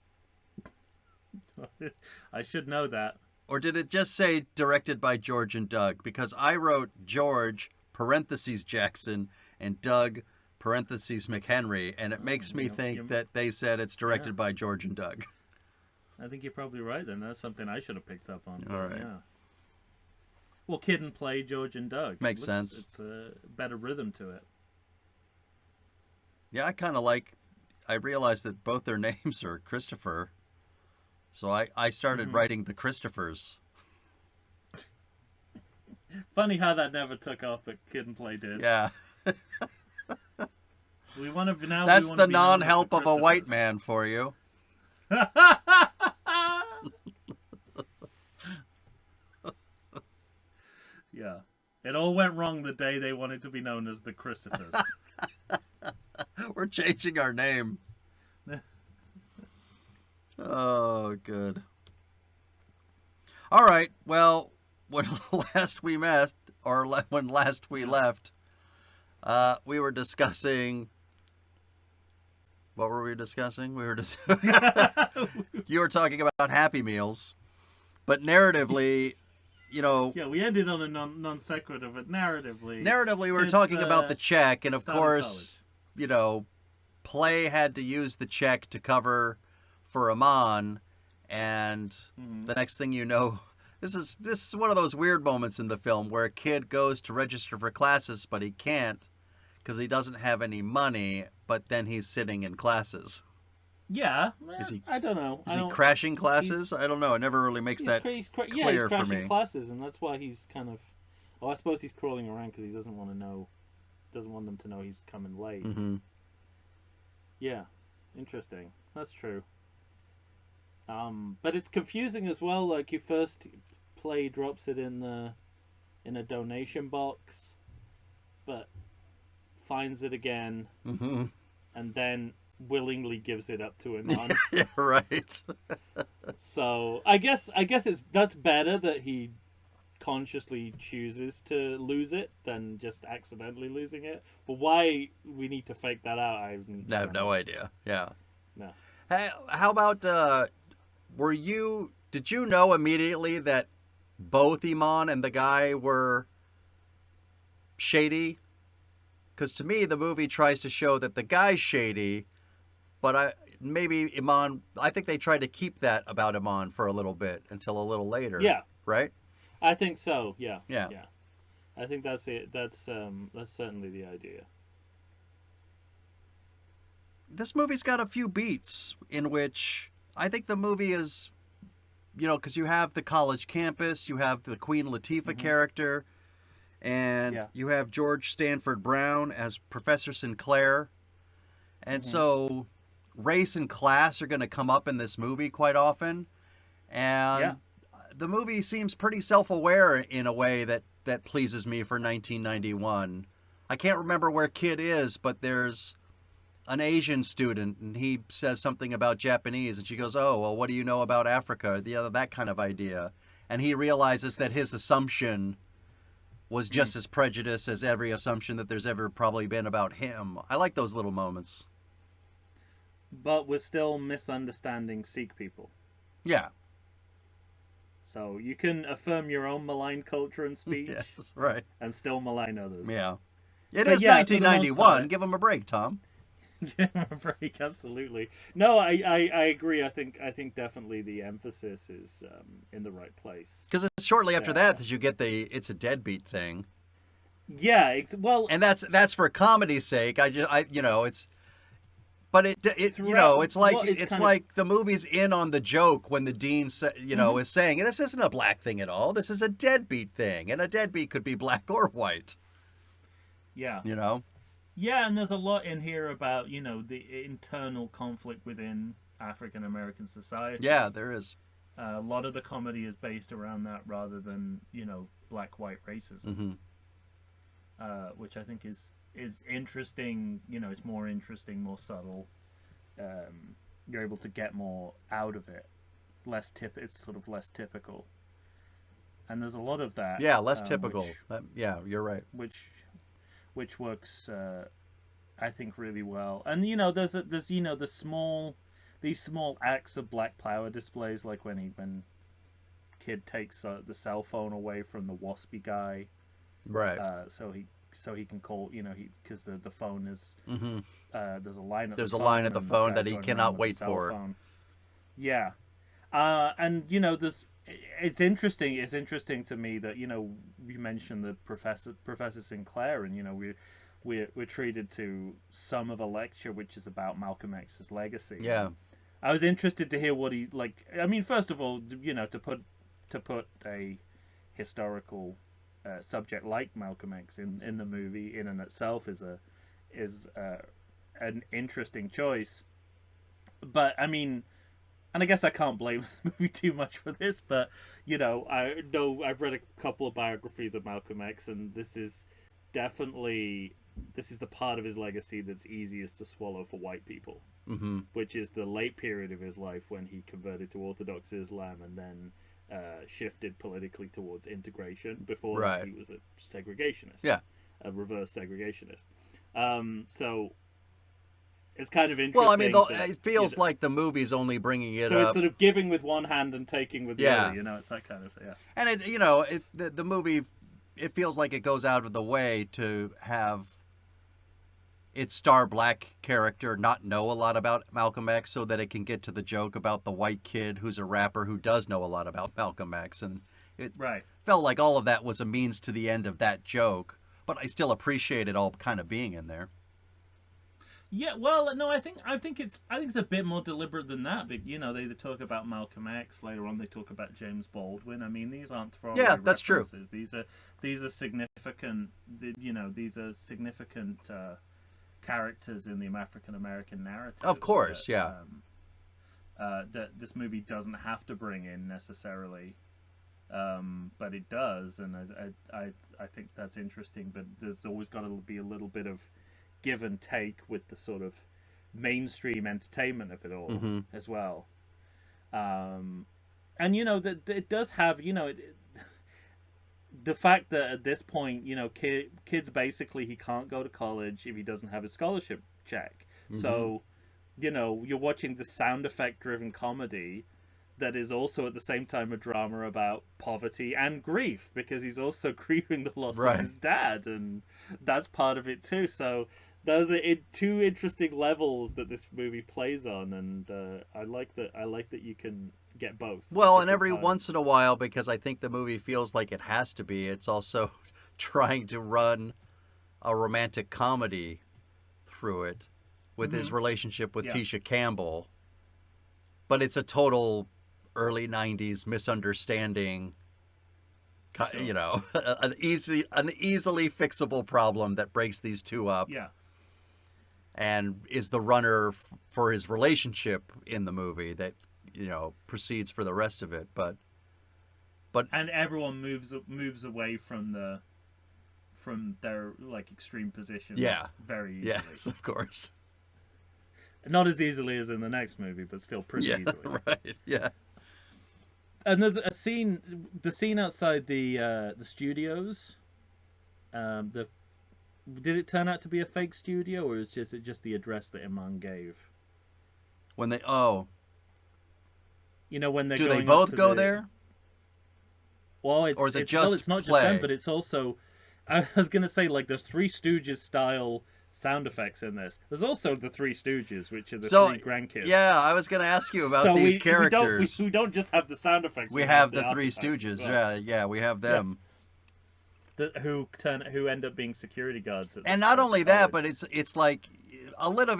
Speaker 1: I should know that.
Speaker 2: Or did it just say directed by George and Doug? Because I wrote George, parentheses Jackson, and Doug, parentheses McHenry, and it makes me think that they said it's directed by George and Doug.
Speaker 1: I think you're probably right then. That's something I should have picked up on.
Speaker 2: All right.
Speaker 1: Yeah. Well, Kid and Play, George and Doug.
Speaker 2: Makes sense.
Speaker 1: It's a better rhythm to it.
Speaker 2: Yeah, I realized that both their names are Christopher. So I started writing the Christophers.
Speaker 1: Funny how that never took off, but Kid and Play did.
Speaker 2: Yeah.
Speaker 1: We want to now.
Speaker 2: That's the non-help of a white man for you.
Speaker 1: It all went wrong the day they wanted to be known as the Chrysifers.
Speaker 2: We're changing our name. Oh, good. All right. Well, when last we met, or when last we left, we were discussing. What were we discussing? You were talking about Happy Meals, but narratively,
Speaker 1: Yeah, we ended on a non sequitur, but narratively,
Speaker 2: we were talking about the check, and of course,
Speaker 1: college.
Speaker 2: Play had to use the check to cover for Amon, and the next thing you know, this is one of those weird moments in the film where a kid goes to register for classes, but he can't because he doesn't have any money, but then he's sitting in classes.
Speaker 1: Yeah, I don't know.
Speaker 2: Is he crashing classes? I don't know. It never really makes that
Speaker 1: he's
Speaker 2: clear
Speaker 1: he's
Speaker 2: for
Speaker 1: crashing
Speaker 2: me.
Speaker 1: classes, and that's why he's kind of. Oh, I suppose he's crawling around because he doesn't want them to know he's coming late.
Speaker 2: Mm-hmm.
Speaker 1: Yeah, interesting. That's true. But it's confusing as well. Like, you first Play drops it in a donation box, but finds it again, and then willingly gives it up to Iman.
Speaker 2: Yeah, right.
Speaker 1: So I guess that's better that he consciously chooses to lose it than just accidentally losing it. But why we need to fake that out, I
Speaker 2: have no idea. Yeah.
Speaker 1: No.
Speaker 2: Hey, how about did you know immediately that both Iman and the guy were shady? Because to me, the movie tries to show that the guy's shady, but I think they tried to keep that about Iman for a little bit until a little later.
Speaker 1: Yeah.
Speaker 2: Right?
Speaker 1: I think so. Yeah.
Speaker 2: Yeah.
Speaker 1: Yeah. I think that's it. That's certainly the idea.
Speaker 2: This movie's got a few beats in which I think the movie is, because you have the college campus, you have the Queen Latifah character, and you have George Stanford Brown as Professor Sinclair. And so race and class are going to come up in this movie quite often. And the movie seems pretty self-aware in a way that pleases me for 1991. I can't remember where Kid is, but there's an Asian student, and he says something about Japanese, and she goes, "Oh, well, what do you know about Africa?" That kind of idea. And he realizes that his assumption was just as prejudiced as every assumption that there's ever probably been about him. I like those little moments.
Speaker 1: But we're still misunderstanding Sikh people.
Speaker 2: Yeah.
Speaker 1: So you can affirm your own malign culture and speech,
Speaker 2: yes, right,
Speaker 1: and still malign others.
Speaker 2: Yeah. It is 1991. Give him a break, Tom.
Speaker 1: Give him a break, absolutely. No, I agree. I think definitely the emphasis is in the right place.
Speaker 2: Because it's shortly after that you get the "it's a deadbeat" thing.
Speaker 1: Yeah,
Speaker 2: and that's for comedy's sake. It's. But it's like the movie's in on the joke when the dean is saying this isn't a black thing at all. This is a deadbeat thing, and a deadbeat could be black or white.
Speaker 1: Yeah. Yeah, and there's a lot in here about the internal conflict within African American society.
Speaker 2: Yeah, there is.
Speaker 1: A lot of the comedy is based around that rather than black-white racism, which I think is interesting. It's more interesting, more subtle. You're able to get more out of it. It's sort of less typical. And there's a lot of that.
Speaker 2: Yeah, less typical. You're right.
Speaker 1: Which works, I think, really well. And there's these small acts of black power displays, like when Kid takes the cell phone away from the waspy guy,
Speaker 2: right?
Speaker 1: So he can call, because the phone is there's a line
Speaker 2: at the phone that he cannot wait for.
Speaker 1: Phone. Yeah, and it's interesting. It's interesting to me that you mentioned the Professor Sinclair, and we're treated to some of a lecture which is about Malcolm X's legacy.
Speaker 2: Yeah,
Speaker 1: I was interested to hear what he like. I mean, first of all, to put a historical subject like Malcolm X in the movie in and itself is an interesting choice. But I mean, and I guess I can't blame the movie too much for this, but I know I've read a couple of biographies of Malcolm X, and definitely this is the part of his legacy that's easiest to swallow for white people,
Speaker 2: Mm-hmm.
Speaker 1: which is the late period of his life when he converted to Orthodox Islam and then shifted politically towards integration. Before
Speaker 2: Right.
Speaker 1: that, he was a segregationist,
Speaker 2: Yeah.
Speaker 1: a reverse segregationist. So it's kind of
Speaker 2: Well, I mean,
Speaker 1: interesting. That,
Speaker 2: it feels like the movie's only bringing it
Speaker 1: so
Speaker 2: up.
Speaker 1: it's sort of giving with one hand and taking with the
Speaker 2: Yeah.
Speaker 1: other. It's that kind of thing. Yeah.
Speaker 2: And the movie, it feels like it goes out of the way to have its star black character not know a lot about Malcolm X so that it can get to the joke about the white kid who's a rapper who does know a lot about Malcolm X. And it
Speaker 1: Right.
Speaker 2: felt like all of that was a means to the end of that joke, but I still appreciate it all kind of being in there.
Speaker 1: Yeah, well, no, I think it's a bit more deliberate than that. But they talk about Malcolm X later on. They talk about James Baldwin. I mean, these aren't throwaway
Speaker 2: Yeah, that's true.
Speaker 1: references. These are significant. These are significant characters in the African American narrative.
Speaker 2: Of course,
Speaker 1: that,
Speaker 2: yeah.
Speaker 1: That this movie doesn't have to bring in necessarily, but it does, and I think that's interesting. But there's always got to be a little bit of give and take with the sort of mainstream entertainment of it all as well. And that it does have the fact that at this point kids basically he can't go to college if he doesn't have a scholarship check. So you're watching the sound effect driven comedy that is also at the same time a drama about poverty and grief, because he's also grieving the loss of his dad, and that's part of it too. So those are two interesting levels that this movie plays on, and I like that you can get both.
Speaker 2: Well, and every once in a while, because I think the movie feels like it has to be, it's also trying to run a romantic comedy through it with his relationship with Tisha Campbell. But it's a total early 90s misunderstanding,
Speaker 1: Sure.
Speaker 2: an easily fixable problem that breaks these two up.
Speaker 1: Yeah.
Speaker 2: And is the runner for his relationship in the movie that proceeds for the rest of it, but
Speaker 1: and everyone moves away from their like extreme positions. Very easily.
Speaker 2: Yes, of course.
Speaker 1: Not as easily as in the next movie, but still pretty easily.
Speaker 2: Right. Yeah.
Speaker 1: And there's the scene outside the studios. Did it turn out to be a fake studio, or is it just the address that Iman gave?
Speaker 2: When they
Speaker 1: when they're
Speaker 2: do
Speaker 1: going
Speaker 2: they both
Speaker 1: up to
Speaker 2: go there?
Speaker 1: Well,
Speaker 2: or is it
Speaker 1: it's
Speaker 2: just
Speaker 1: not
Speaker 2: play?
Speaker 1: just them, but it's also. I was gonna say there's Three Stooges style sound effects in this. There's also the Three Stooges, which are the three grandkids.
Speaker 2: Yeah, I was gonna ask you about these characters.
Speaker 1: We don't just have the sound effects.
Speaker 2: We have the Three Stooges. Well. Yeah, we have them.
Speaker 1: Yes. Who end up being security guards.
Speaker 2: And not only that, but it's like a little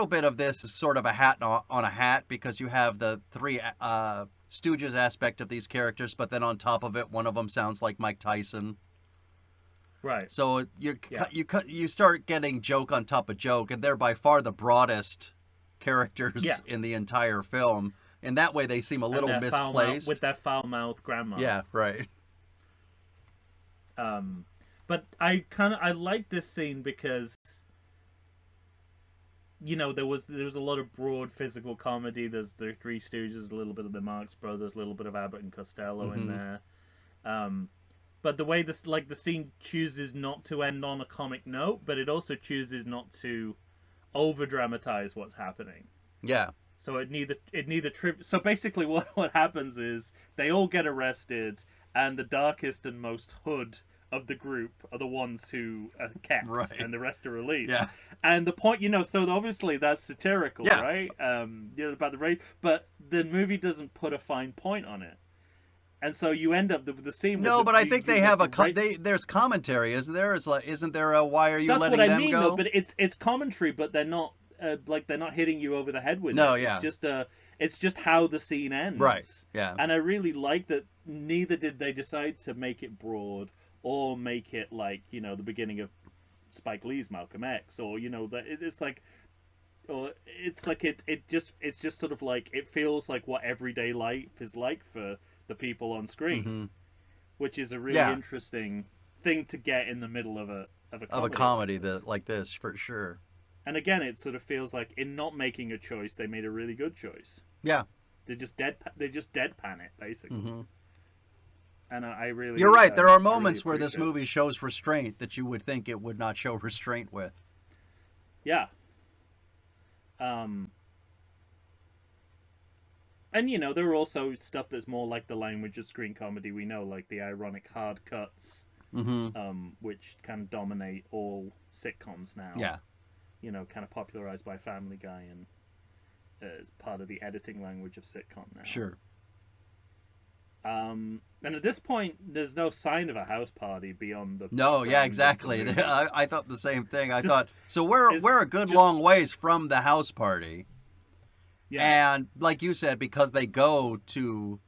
Speaker 2: bit of this is sort of a hat on a hat, because you have the Three Stooges aspect of these characters, but then on top of it, one of them sounds like Mike Tyson.
Speaker 1: Right.
Speaker 2: So you start getting joke on top of joke, and they're by far the broadest characters in the entire film. In that way, they seem a little misplaced
Speaker 1: with their foul mouth grandma.
Speaker 2: Yeah, right.
Speaker 1: But I like this scene because there was a lot of broad physical comedy. There's the Three Stooges, a little bit of the Marx Brothers, a little bit of Abbott and Costello in there. But the way the scene chooses not to end on a comic note, but it also chooses not to over dramatize what's happening.
Speaker 2: Yeah.
Speaker 1: So so basically what happens is they all get arrested, and the darkest and most hood of the group are the ones who are kept, and the rest are released.
Speaker 2: Yeah.
Speaker 1: And the point, so obviously that's satirical, right? About the rape, but the movie doesn't put a fine point on it. And so you end up the scene.
Speaker 2: No, but I think they have there's commentary, isn't there? Isn't there a why are you letting them go? That's what I mean,
Speaker 1: though. But it's commentary, but they're not they're not hitting you over the head with it.
Speaker 2: No, yeah.
Speaker 1: It's just how the scene ends.
Speaker 2: Right. Yeah.
Speaker 1: And I really like that. Neither did they decide to make it broad or make it like the beginning of Spike Lee's Malcolm X, or it's like or it's like it's just sort of like it feels like what everyday life is like for the people on screen,
Speaker 2: Mm-hmm.
Speaker 1: which is a really
Speaker 2: Yeah,
Speaker 1: interesting thing to get in the middle of a
Speaker 2: of a
Speaker 1: comedy like
Speaker 2: comedy
Speaker 1: this.
Speaker 2: that like this for sure.
Speaker 1: And again, it sort of feels like in not making a choice, they made a really good choice.
Speaker 2: Yeah.
Speaker 1: They just deadpan it basically,
Speaker 2: Mm-hmm.
Speaker 1: and I really
Speaker 2: You're right. There are
Speaker 1: I really
Speaker 2: moments where this
Speaker 1: appreciate it.
Speaker 2: movie shows restraint that you would think it would not show restraint with.
Speaker 1: Yeah. Um. And you know, there are also stuff that's more like the language of screen comedy we know, like the ironic hard cuts,
Speaker 2: Mm-hmm.
Speaker 1: which kind of dominate all sitcoms now.
Speaker 2: Yeah.
Speaker 1: You know, kind of popularized by Family Guy and as part of the editing language of sitcom now.
Speaker 2: Sure.
Speaker 1: And at this point, there's no sign of a house party beyond the.
Speaker 2: No, yeah,
Speaker 1: grounds of the
Speaker 2: exactly.
Speaker 1: movie.
Speaker 2: I thought the same thing. I
Speaker 1: It's
Speaker 2: thought
Speaker 1: just-
Speaker 2: so. We're
Speaker 1: it's
Speaker 2: a good
Speaker 1: just-
Speaker 2: long ways from the house party,
Speaker 1: Yeah.
Speaker 2: and like you said, because they go to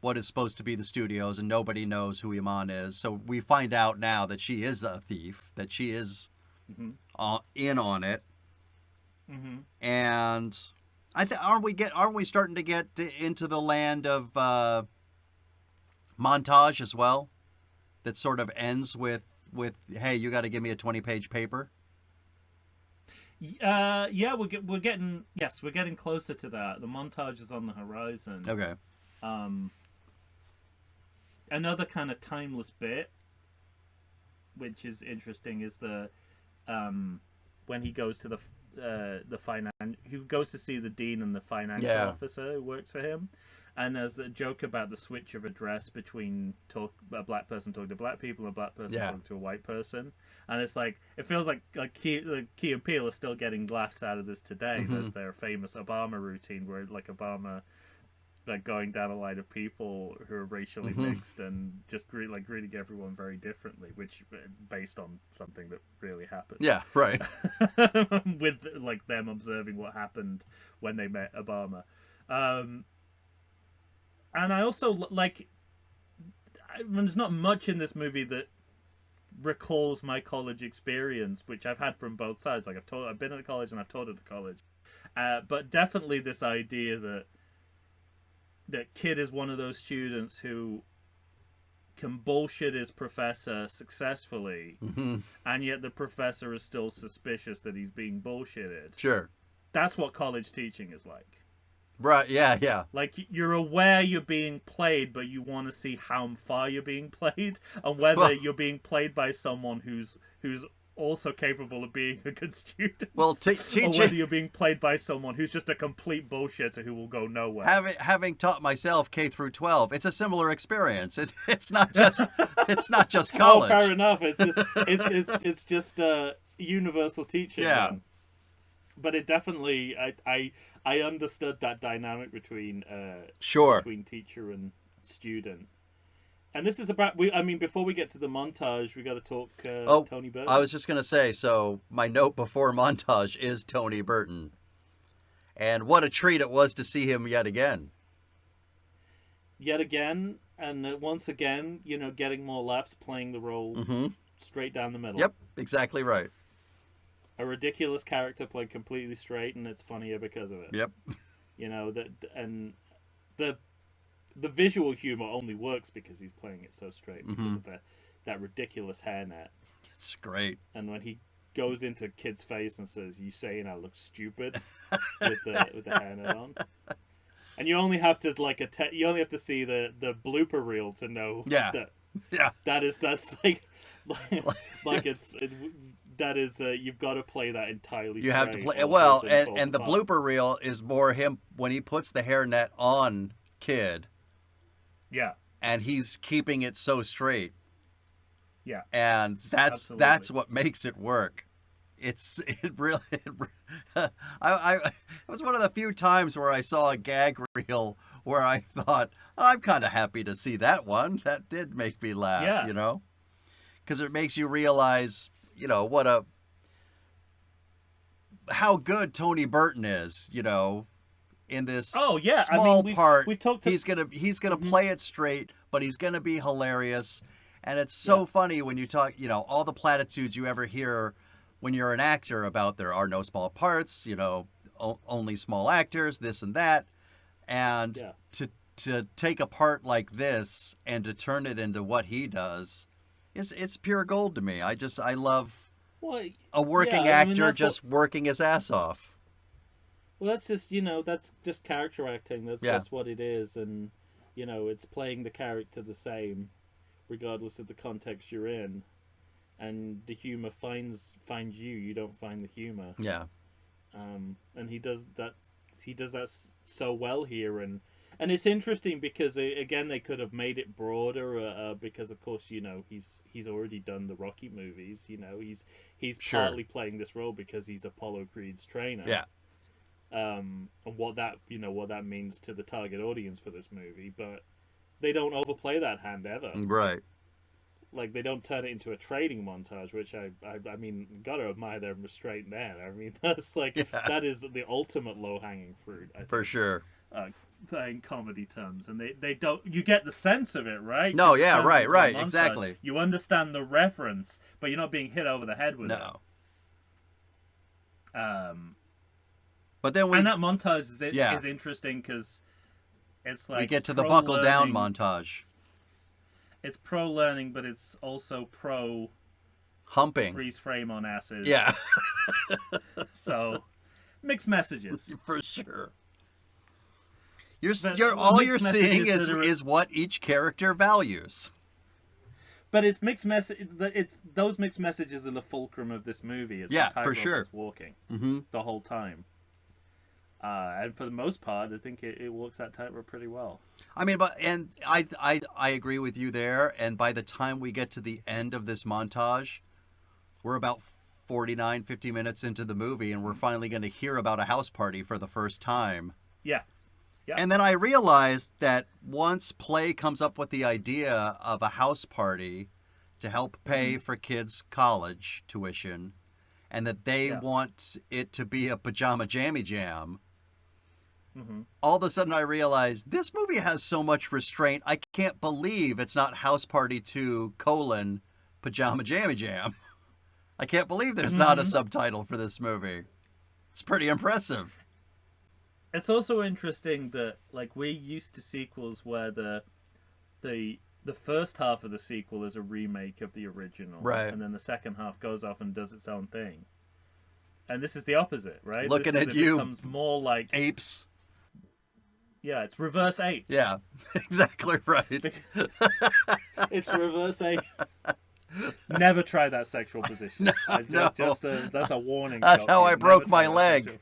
Speaker 2: what is supposed to be the studios, and nobody knows who Iman is. So we find out now that she is a thief, that she is
Speaker 1: Mhm.
Speaker 2: in on it,
Speaker 1: Mm-hmm.
Speaker 2: and aren't we starting to get into the land of montage as well? That sort of ends with hey, you got to give me a 20-page paper.
Speaker 1: Yeah, we're getting closer to that. The montage is on the horizon.
Speaker 2: Okay.
Speaker 1: Another kind of timeless bit, which is interesting, is the when he goes to who goes to see the dean and the financial
Speaker 2: Yeah.
Speaker 1: officer who works for him, and there's a joke about the switch of address between a black person talking to black people and a black person
Speaker 2: Yeah.
Speaker 1: talking to a white person, and it's like it feels like Key and Peele are still getting laughs out of this today.
Speaker 2: Mm-hmm.
Speaker 1: There's their famous Obama routine where like Obama like going down a line of people who are racially
Speaker 2: Mm-hmm.
Speaker 1: mixed and just greeting everyone very differently, which based on something that really happened.
Speaker 2: Yeah. Right.
Speaker 1: With like them observing what happened when they met Obama. And I also like there's not much in this movie that recalls my college experience, which I've had from both sides. Like I've been at college and I've taught at a college, but definitely this idea that Kid is one of those students who can bullshit his professor successfully,
Speaker 2: Mm-hmm.
Speaker 1: and yet the professor is still suspicious that he's being bullshitted.
Speaker 2: Sure.
Speaker 1: That's what college teaching is like.
Speaker 2: Right. Yeah. Yeah.
Speaker 1: Like, you're aware you're being played, but you want to see how far you're being played, and whether
Speaker 2: Well-
Speaker 1: you're being played by someone who's also capable of being a good student.
Speaker 2: Well,
Speaker 1: or whether
Speaker 2: teaching.
Speaker 1: you're being played by someone who's just a complete bullshitter who will go nowhere.
Speaker 2: Having taught myself K through 12, it's a similar experience. It's not just
Speaker 1: Oh,
Speaker 2: college.
Speaker 1: fair enough. It's just it's just universal teaching.
Speaker 2: Yeah.
Speaker 1: then. But it definitely I understood that dynamic between
Speaker 2: Sure.
Speaker 1: between teacher and student. And this is about before we get to the montage, we got to talk Tony Burton.
Speaker 2: I was just gonna say. So my note before montage is Tony Burton, and what a treat it was to see him yet again.
Speaker 1: Yet again, and once again, getting more laughs, playing the role
Speaker 2: Mm-hmm.
Speaker 1: straight down the middle.
Speaker 2: Yep. Exactly right.
Speaker 1: A ridiculous character played completely straight, and it's funnier because of it.
Speaker 2: Yep.
Speaker 1: And the visual humor only works because he's playing it so straight because of that ridiculous hairnet.
Speaker 2: It's great.
Speaker 1: And when he goes into Kid's face and says, "You saying I look stupid," with the hairnet on, and you only have to you only have to see the blooper reel to know
Speaker 2: Yeah. Yeah.
Speaker 1: that's that is you've got to play that entirely.
Speaker 2: You have to
Speaker 1: straight
Speaker 2: play
Speaker 1: or
Speaker 2: well,
Speaker 1: something falls
Speaker 2: and the
Speaker 1: apart.
Speaker 2: blooper reel is more him when he puts the hairnet on Kid,
Speaker 1: Yeah.
Speaker 2: and he's keeping it so straight.
Speaker 1: Yeah.
Speaker 2: And that's
Speaker 1: Absolutely.
Speaker 2: what makes it work. It was one of the few times where I saw a gag reel where I thought, I'm kind of happy to see that one. That did make me laugh,
Speaker 1: Yeah.
Speaker 2: because it makes you realize, how good Tony Burton is, in this
Speaker 1: Oh, yeah.
Speaker 2: small part.
Speaker 1: we've talked to...
Speaker 2: He's gonna play it straight, but he's gonna be hilarious, and it's so funny when you talk. All the platitudes you ever hear when you're an actor about there are no small parts, only small actors, this and that. And
Speaker 1: Yeah.
Speaker 2: to take a part like this and to turn it into what he does, it's pure gold to me. I love
Speaker 1: Well,
Speaker 2: a working
Speaker 1: yeah, I mean,
Speaker 2: actor
Speaker 1: that's
Speaker 2: just working his ass off.
Speaker 1: well, that's just that's just character acting. That's what it is, and it's playing the character the same, regardless of the context you're in, and the humor finds you. You don't find the humor.
Speaker 2: Yeah.
Speaker 1: And he does that. So well here, and it's interesting because again they could have made it broader because of course he's already done the Rocky movies. He's
Speaker 2: Sure.
Speaker 1: partly playing this role because he's Apollo Creed's trainer.
Speaker 2: Yeah.
Speaker 1: And what that means to the target audience for this movie, but they don't overplay that hand ever.
Speaker 2: Right.
Speaker 1: Like they don't turn it into a training montage, which I mean, gotta admire their restraint there. I mean, that's that is the ultimate low hanging fruit. I think,
Speaker 2: For sure.
Speaker 1: In comedy terms, and they don't. You get the sense of it, right?
Speaker 2: No,
Speaker 1: Just
Speaker 2: yeah,
Speaker 1: turns
Speaker 2: right,
Speaker 1: into a
Speaker 2: right,
Speaker 1: montage.
Speaker 2: exactly.
Speaker 1: You understand the reference, but you're not being hit over the head with it.
Speaker 2: No.
Speaker 1: But
Speaker 2: then
Speaker 1: and that montage is interesting because it's like
Speaker 2: we get to the buckle down
Speaker 1: learning.
Speaker 2: montage.
Speaker 1: It's pro learning, but it's also pro
Speaker 2: Humping.
Speaker 1: freeze frame on asses.
Speaker 2: Yeah.
Speaker 1: So mixed messages.
Speaker 2: For sure.
Speaker 1: But
Speaker 2: All
Speaker 1: mixed
Speaker 2: you're seeing
Speaker 1: messages
Speaker 2: is what each character values.
Speaker 1: But it's mixed message. It's those mixed messages are the fulcrum of this movie. It's
Speaker 2: Yeah,
Speaker 1: the
Speaker 2: for
Speaker 1: tightrope
Speaker 2: sure.
Speaker 1: it's walking
Speaker 2: Mm-hmm.
Speaker 1: the whole time. And for the most part, I think it walks that tightrope pretty well.
Speaker 2: I mean, I agree with you there. And by the time we get to the end of this montage, we're about 49, 50 minutes into the movie, and we're finally going to hear about a house party for the first time.
Speaker 1: Yeah. Yeah.
Speaker 2: And then I realized that once Play comes up with the idea of a house party to help pay for kids' college tuition, and that they want it to be a pajama jammy jam, all of a sudden I realized this movie has so much restraint. I can't believe it's not House Party 2, Pajama Jammy Jam. I can't believe there's not a subtitle for this movie. It's pretty impressive.
Speaker 1: It's also interesting that we're used to sequels where the first half of the sequel is a remake of the original,
Speaker 2: right?
Speaker 1: And then the second half goes off and does its own thing. And this is the opposite, right?
Speaker 2: Looking at you,
Speaker 1: it becomes more like
Speaker 2: apes.
Speaker 1: Yeah, it's reverse apes.
Speaker 2: Yeah, exactly right.
Speaker 1: It's reverse ape. Never try that sexual position.
Speaker 2: No.
Speaker 1: That's a warning.
Speaker 2: That's how I broke my leg.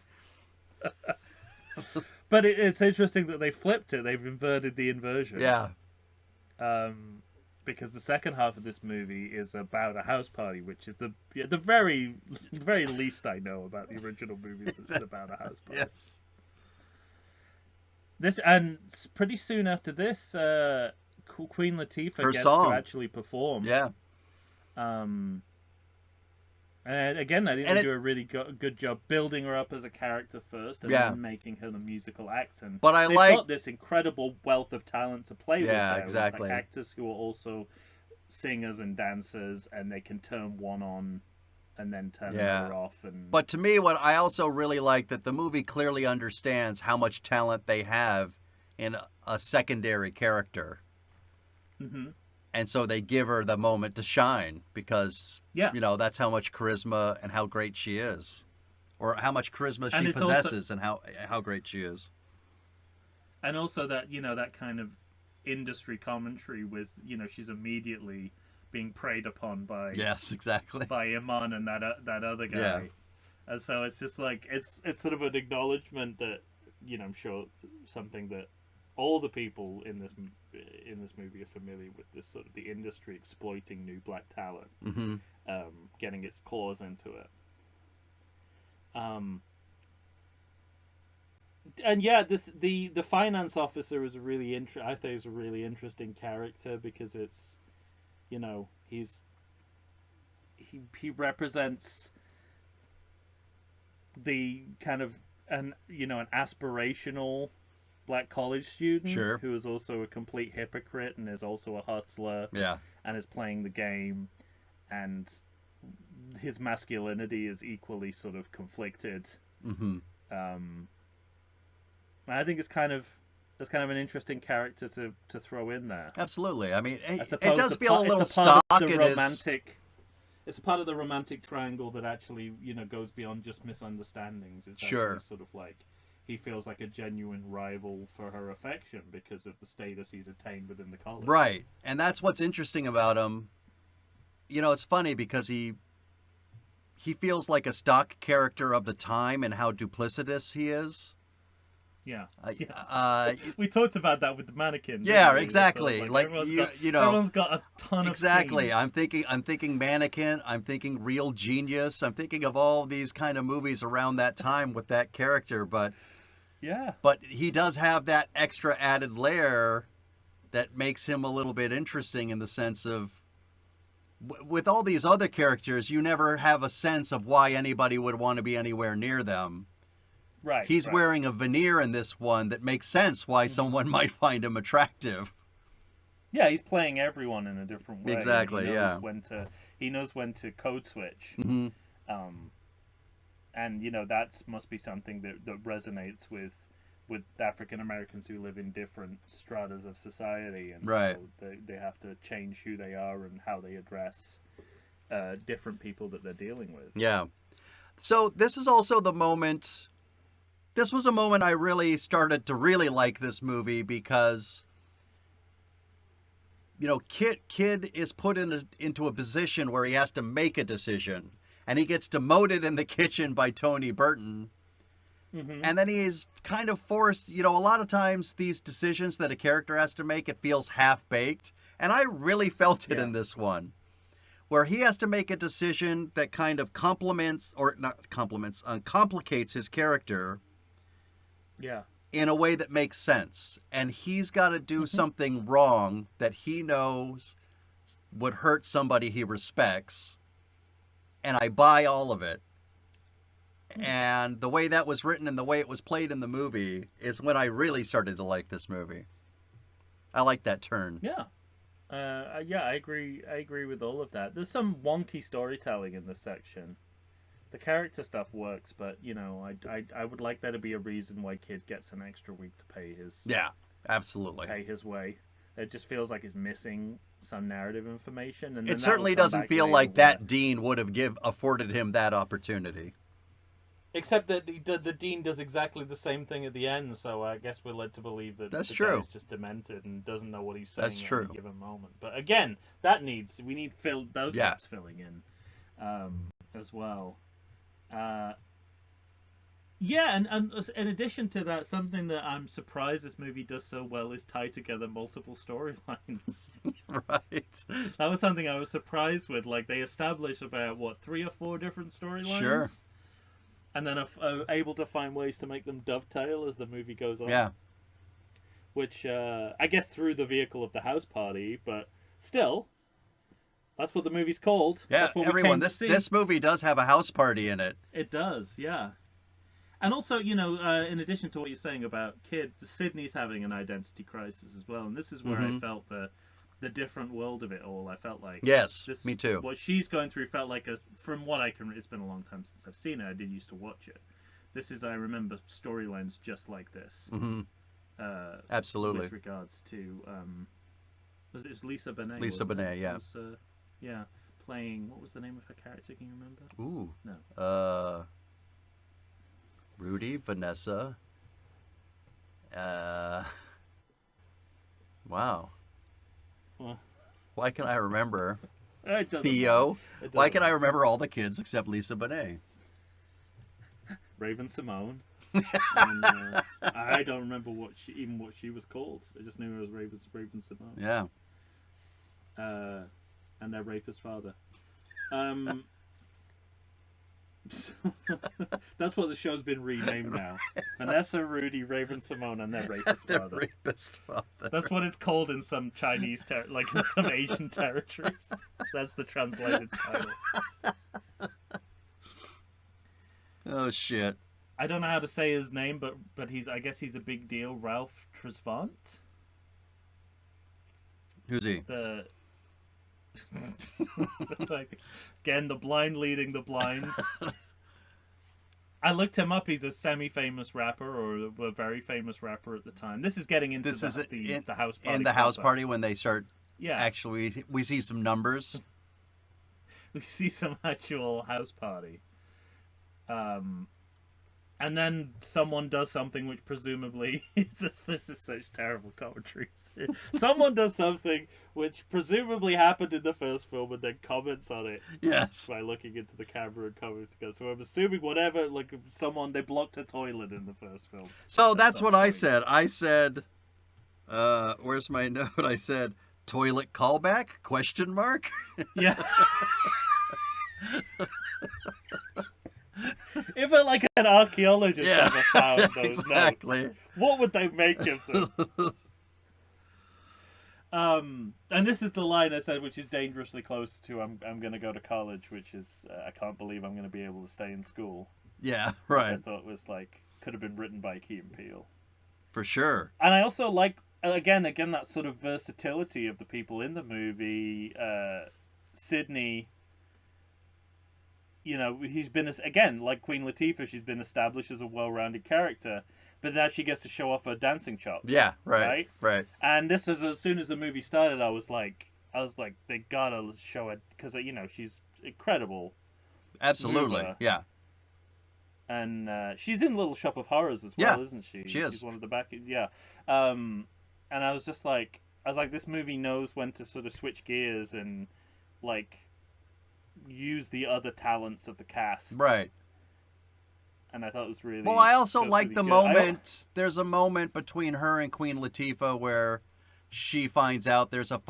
Speaker 1: But it's interesting that they flipped it. They've inverted the inversion.
Speaker 2: Yeah.
Speaker 1: Because the second half of this movie is about a house party, which is the very least I know about the original movie. That's about a house party.
Speaker 2: Yes.
Speaker 1: This, and pretty soon after this, Queen Latifah gets
Speaker 2: song.
Speaker 1: to actually perform.
Speaker 2: Yeah.
Speaker 1: And again, I think they do a really good job building her up as a character first, and then making her the musical act. And
Speaker 2: but
Speaker 1: they've got this incredible wealth of talent to play with.
Speaker 2: Yeah,
Speaker 1: there,
Speaker 2: exactly.
Speaker 1: with, actors who are also singers and dancers, and they can turn one on and then turn another off.
Speaker 2: But to me, what I also really like that the movie clearly understands how much talent they have in a secondary character.
Speaker 1: Mm-hmm.
Speaker 2: And so they give her the moment to shine because, that's how much charisma and how great she is. Or how much charisma she possesses and how great she is.
Speaker 1: And also that, that kind of industry commentary with, she's immediately being preyed upon by...
Speaker 2: Yes, exactly.
Speaker 1: By Iman and that other guy.
Speaker 2: Yeah.
Speaker 1: And so it's just it's sort of an acknowledgement that, I'm sure something that all the people in this movie are familiar with, this sort of the industry exploiting new black talent, getting its claws into it. And yeah, the finance officer is a really I think is a really interesting character because it's, he represents the kind of an aspirational black college student who is also a complete hypocrite and is also a hustler, and is playing the game, and his masculinity is equally sort of conflicted.
Speaker 2: Mm-hmm.
Speaker 1: I think it's kind of an interesting character to throw in there.
Speaker 2: Absolutely. I mean,
Speaker 1: I
Speaker 2: it
Speaker 1: suppose
Speaker 2: does
Speaker 1: the
Speaker 2: feel
Speaker 1: part-
Speaker 2: a little
Speaker 1: it's a part
Speaker 2: stock
Speaker 1: of the
Speaker 2: in his.
Speaker 1: romantic. It's a part of the romantic triangle that actually, goes beyond just misunderstandings. It's
Speaker 2: Sure.
Speaker 1: actually sort of like he feels like a genuine rival for her affection because of the status he's attained within the college.
Speaker 2: Right. And that's what's interesting about him. You know, it's funny because he feels like a stock character of the time and how duplicitous he is.
Speaker 1: Yeah.
Speaker 2: Yes.
Speaker 1: We talked about that with the mannequin.
Speaker 2: Yeah,
Speaker 1: didn't we?
Speaker 2: exactly.
Speaker 1: So,
Speaker 2: like
Speaker 1: everyone's
Speaker 2: you,
Speaker 1: got,
Speaker 2: you know,
Speaker 1: everyone's got a ton of
Speaker 2: exactly.
Speaker 1: scenes.
Speaker 2: I'm thinking Mannequin. I'm thinking Real Genius. I'm thinking of all these kind of movies around that time with that character. But he does have that extra added layer that makes him a little bit interesting in the sense of, with all these other characters, you never have a sense of why anybody would want to be anywhere near them.
Speaker 1: Right.
Speaker 2: He's wearing a veneer in this one that makes sense why someone might find him attractive.
Speaker 1: Yeah, he's playing everyone in a different way.
Speaker 2: Exactly.
Speaker 1: He knows
Speaker 2: Yeah.
Speaker 1: He knows when to code switch.
Speaker 2: Mm-hmm.
Speaker 1: And that must be something that resonates with African Americans who live in different stratas of society, and
Speaker 2: right.
Speaker 1: They have to change who they are and how they address different people that they're dealing with.
Speaker 2: Yeah. So this is also the moment. This was a moment I really started to really like this movie because, Kid is put into a position where he has to make a decision, and he gets demoted in the kitchen by Tony Burton. Mm-hmm. And then he is kind of forced, a lot of times these decisions that a character has to make, it feels half-baked. And I really felt it in this one, where he has to make a decision that kind of complicates his character.
Speaker 1: Yeah.
Speaker 2: In a way that makes sense. And he's got to do something wrong that he knows would hurt somebody he respects. And I buy all of it. And the way that was written and the way it was played in the movie is when I really started to like this movie. I like that turn.
Speaker 1: Yeah. I agree. I agree with all of that. There's some wonky storytelling in this section. The character stuff works, but I would like there to be a reason why Kid gets an extra week to pay his.
Speaker 2: Yeah, absolutely.
Speaker 1: Pay his way. It just feels like it's missing some narrative information, and
Speaker 2: it certainly doesn't feel like that dean would have afforded him that opportunity.
Speaker 1: Except that the dean does exactly the same thing at the end, so I guess we're led to believe that
Speaker 2: that's
Speaker 1: the
Speaker 2: true.
Speaker 1: guy's just demented and doesn't know what he's saying
Speaker 2: that's true.
Speaker 1: at any given moment. But again, we need those gaps filling in as well. And in addition to that, something that I'm surprised this movie does so well is tie together multiple storylines.
Speaker 2: Right.
Speaker 1: That was something I was surprised with. Like, they establish about 3 or 4 different storylines.
Speaker 2: Sure.
Speaker 1: And then are able to find ways to make them dovetail as the movie goes on.
Speaker 2: Yeah.
Speaker 1: Which, I guess through the vehicle of the house party, but still, that's what the movie's called.
Speaker 2: Yeah,
Speaker 1: that's what
Speaker 2: everyone, this movie does have a house party in it.
Speaker 1: It does, yeah. And also, in addition to what you're saying about Kid, Sydney's having an identity crisis as well, and this is where I felt the different world of it all. I felt like
Speaker 2: me too.
Speaker 1: What she's going through felt like from what I can. It's been a long time since I've seen it. I did used to watch it. I remember storylines just like this.
Speaker 2: Mm-hmm. Absolutely.
Speaker 1: With regards to it was Lisa Bonet.
Speaker 2: Lisa Bonet, yeah.
Speaker 1: Yeah, playing. What was the name of her character? Can you remember?
Speaker 2: Ooh.
Speaker 1: No.
Speaker 2: Rudy, Vanessa. Wow. Why can I remember Theo? Why can I remember all the kids except Lisa Bonet?
Speaker 1: Raven Simone. And, I don't remember what she was called. I just knew it was Raven Simone.
Speaker 2: Yeah.
Speaker 1: And their rapist father. That's what the show's been renamed now. Vanessa, Rudy, Raven Simone, and their rapist father.
Speaker 2: Rapist father.
Speaker 1: That's what it's called in some Chinese, in some Asian territories. That's the translated title.
Speaker 2: Oh shit!
Speaker 1: I don't know how to say his name, but I guess he's a big deal. Ralph Tresvant.
Speaker 2: Who's he?
Speaker 1: So, like, again, the blind leading the blind. I looked him up. He's a semi-famous rapper, or a very famous rapper at the time. This is getting into the house party.
Speaker 2: In the house party when they start.
Speaker 1: Yeah.
Speaker 2: Actually, we see some numbers.
Speaker 1: We see some actual house party. And then someone does something which presumably this is such terrible commentary. Someone does something which presumably happened in the first film and then comments on it.
Speaker 2: Yes.
Speaker 1: By looking into the camera and comments. So I'm assuming whatever, like they blocked a toilet in the first film.
Speaker 2: So that's what I said. I said, where's my note? I said, toilet callback? ?
Speaker 1: Yeah. If an archaeologist ever found those notes, what would they make of them? And this is the line I said, which is dangerously close to I'm going to go to college, which is I can't believe I'm going to be able to stay in school.
Speaker 2: Yeah, right.
Speaker 1: Which I thought was could have been written by Key and Peele.
Speaker 2: For sure.
Speaker 1: And I also like again that sort of versatility of the people in the movie. Sydney. You know, he's been, again, like Queen Latifah, she's been established as a well-rounded character, but now she gets to show off her dancing chops.
Speaker 2: Yeah, right.
Speaker 1: And this is, as soon as the movie started, I was like, they gotta show it, because, you know, she's incredible.
Speaker 2: Absolutely,
Speaker 1: mover.
Speaker 2: yeah.
Speaker 1: And she's in Little Shop of Horrors as well, isn't she?
Speaker 2: She is.
Speaker 1: She's one of the back, yeah. And I was like, this movie knows when to sort of switch gears and, use the other talents of the cast.
Speaker 2: Right.
Speaker 1: And I thought it was really...
Speaker 2: Well, I also like
Speaker 1: really
Speaker 2: the
Speaker 1: good.
Speaker 2: moment... There's a moment between her and Queen Latifah where she finds out there's a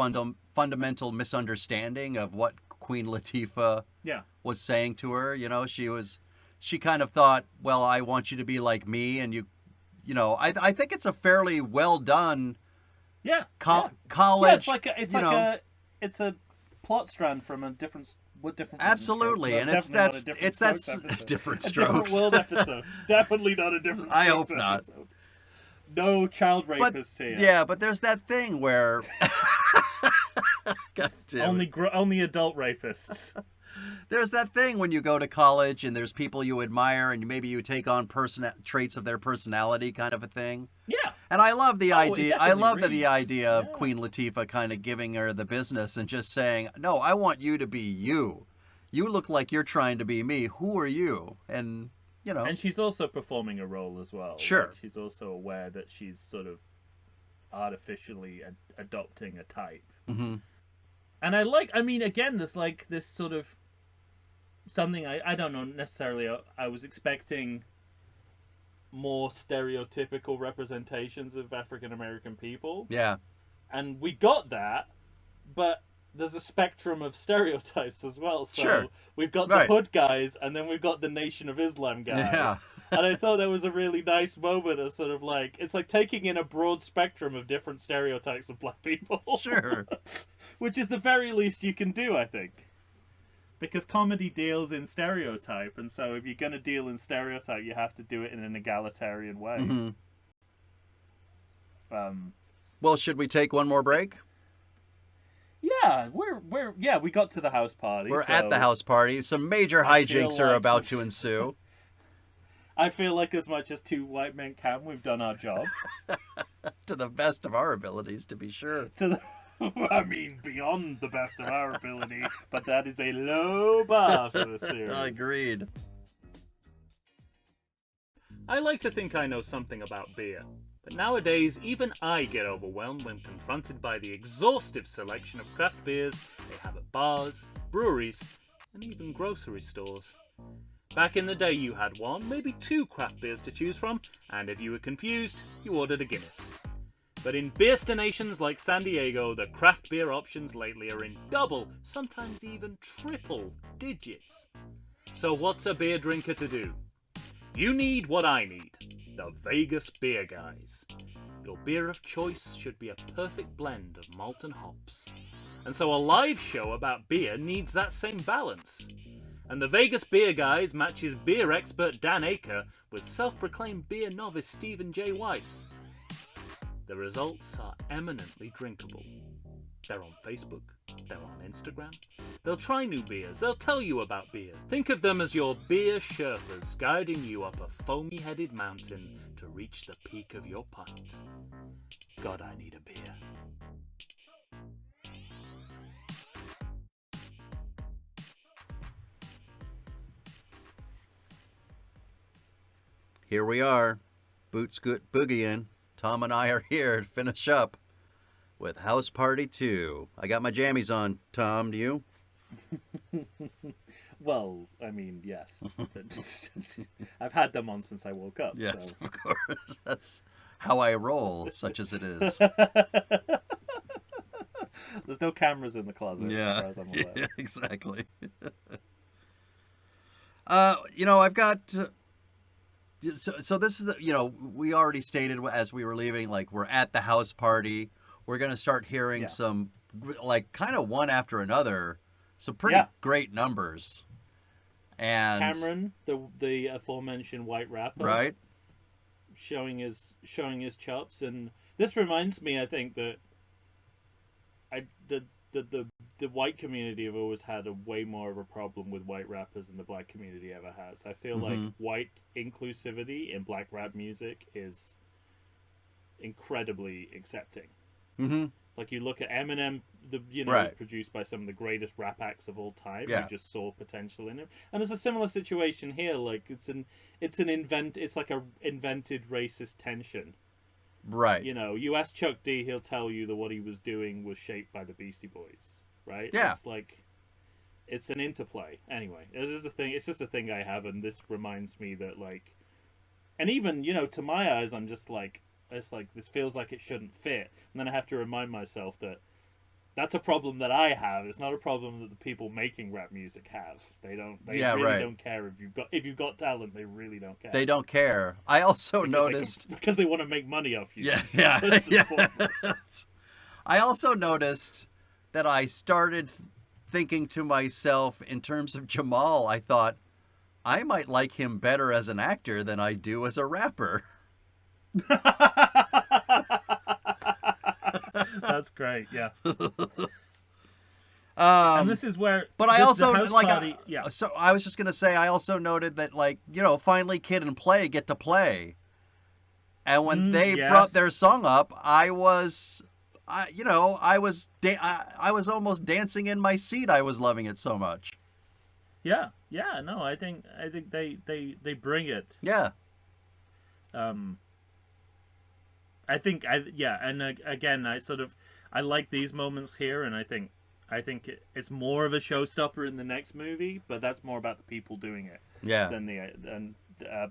Speaker 2: fundamental misunderstanding of what Queen Latifah was saying to her. You know, she kind of thought, well, I want you to be like me, and you know, I think it's a fairly well done college... Yeah,
Speaker 1: it's a plot strand from a different...
Speaker 2: Absolutely, and it's different strokes.
Speaker 1: A different world episode. Definitely not a different.
Speaker 2: I hope not.
Speaker 1: Episode. No child rapists here.
Speaker 2: Yeah, but there's that thing where God damn
Speaker 1: only adult rapists.
Speaker 2: There's that thing when you go to college and there's people you admire and maybe you take on traits of their personality, kind of a thing.
Speaker 1: Yeah.
Speaker 2: And I love the idea. I love the idea of Queen Latifah kind of giving her the business and just saying, "No, I want you to be you. You look like you're trying to be me. Who are you?" And you know.
Speaker 1: And she's also performing a role as well.
Speaker 2: Sure.
Speaker 1: She's also aware that she's sort of artificially adopting a type.
Speaker 2: Mm-hmm.
Speaker 1: And again, there's this sort of something I don't know necessarily. I was expecting more stereotypical representations of African American people.
Speaker 2: Yeah.
Speaker 1: And we got that, but there's a spectrum of stereotypes as well. So we've got the hood guys, and then we've got the Nation of Islam guy.
Speaker 2: Yeah.
Speaker 1: And I thought that was a really nice moment of sort of it's like taking in a broad spectrum of different stereotypes of black people.
Speaker 2: Sure.
Speaker 1: Which is the very least you can do, I think. Because comedy deals in stereotype, and so if you're going to deal in stereotype, you have to do it in an egalitarian way.
Speaker 2: Mm-hmm. Well, should we take one more break?
Speaker 1: Yeah, we got to the house party.
Speaker 2: We're at the house party. Some major hijinks are about to ensue.
Speaker 1: I feel like as much as two white men can, we've done our job.
Speaker 2: To the best of our abilities, to be sure.
Speaker 1: Beyond the best of our ability, but that is a low bar for the series.
Speaker 2: Agreed.
Speaker 1: I like to think I know something about beer, but nowadays even I get overwhelmed when confronted by the exhaustive selection of craft beers they have at bars, breweries, and even grocery stores. Back in the day you had one, maybe two craft beers to choose from, and if you were confused, you ordered a Guinness. But in beerstinations like San Diego, the craft beer options lately are in double, sometimes even triple digits. So what's a beer drinker to do? You need what I need, the Vegas Beer Guys. Your beer of choice should be a perfect blend of malt and hops. And so a live show about beer needs that same balance. And the Vegas Beer Guys matches beer expert Dan Aker with self-proclaimed beer novice Stephen J. Weiss. The results are eminently drinkable. They're on Facebook. They're on Instagram. They'll try new beers. They'll tell you about beer. Think of them as your beer Sherpas guiding you up a foamy-headed mountain to reach the peak of your pint. God, I need a beer.
Speaker 2: Here we are, Boot Scoot Boogieing. Tom and I are here to finish up with House Party 2. I got my jammies on, Tom, do you?
Speaker 1: Well, I mean, yes. I've had them on since I woke up.
Speaker 2: Yes,
Speaker 1: so.
Speaker 2: of course. That's how I roll, such as it is.
Speaker 1: There's no cameras in the closet,
Speaker 2: Yeah,
Speaker 1: as far as I'm aware.
Speaker 2: yeah, exactly. I've got... So this is we already stated as we were leaving, like, we're at the house party. We're going to start hearing some, like, kind of one after another, some pretty great numbers. And
Speaker 1: Cameron, the aforementioned white rapper,
Speaker 2: right,
Speaker 1: showing his chops, and this reminds me, I think, that the white community have always had a way more of a problem with white rappers than the black community ever has. I feel like white inclusivity in black rap music is incredibly accepting.
Speaker 2: Mm-hmm.
Speaker 1: Like, you look at Eminem, was produced by some of the greatest rap acts of all time.
Speaker 2: Yeah.
Speaker 1: You just saw potential in him, and there's a similar situation here. Like, it's like a invented racist tension.
Speaker 2: Right.
Speaker 1: You ask Chuck D, he'll tell you that what he was doing was shaped by the Beastie Boys, right?
Speaker 2: Yeah.
Speaker 1: It's like, it's an interplay. Anyway, it's just a thing I have, and this reminds me that, like, and even, to my eyes, I'm just like, it's like, this feels like it shouldn't fit. And then I have to remind myself that that's a problem that I have. It's not a problem that the people making rap music have. They really don't care if you've got talent. They really don't care.
Speaker 2: They don't care. I also noticed
Speaker 1: because they want to make money off you.
Speaker 2: Yeah. I also noticed that I started thinking to myself, in terms of Jamal, I thought I might like him better as an actor than I do as a rapper.
Speaker 1: That's great, yeah.
Speaker 2: And
Speaker 1: this is where,
Speaker 2: but I also
Speaker 1: so
Speaker 2: I was just gonna say, I also noted that, like, finally Kid and Play get to play, and when they brought their song up, I was almost dancing in my seat. I was loving it so much.
Speaker 1: Yeah, no, I think they bring it.
Speaker 2: Yeah.
Speaker 1: Again, I like these moments here, and I think it's more of a showstopper in the next movie, but that's more about the people doing it.
Speaker 2: Yeah.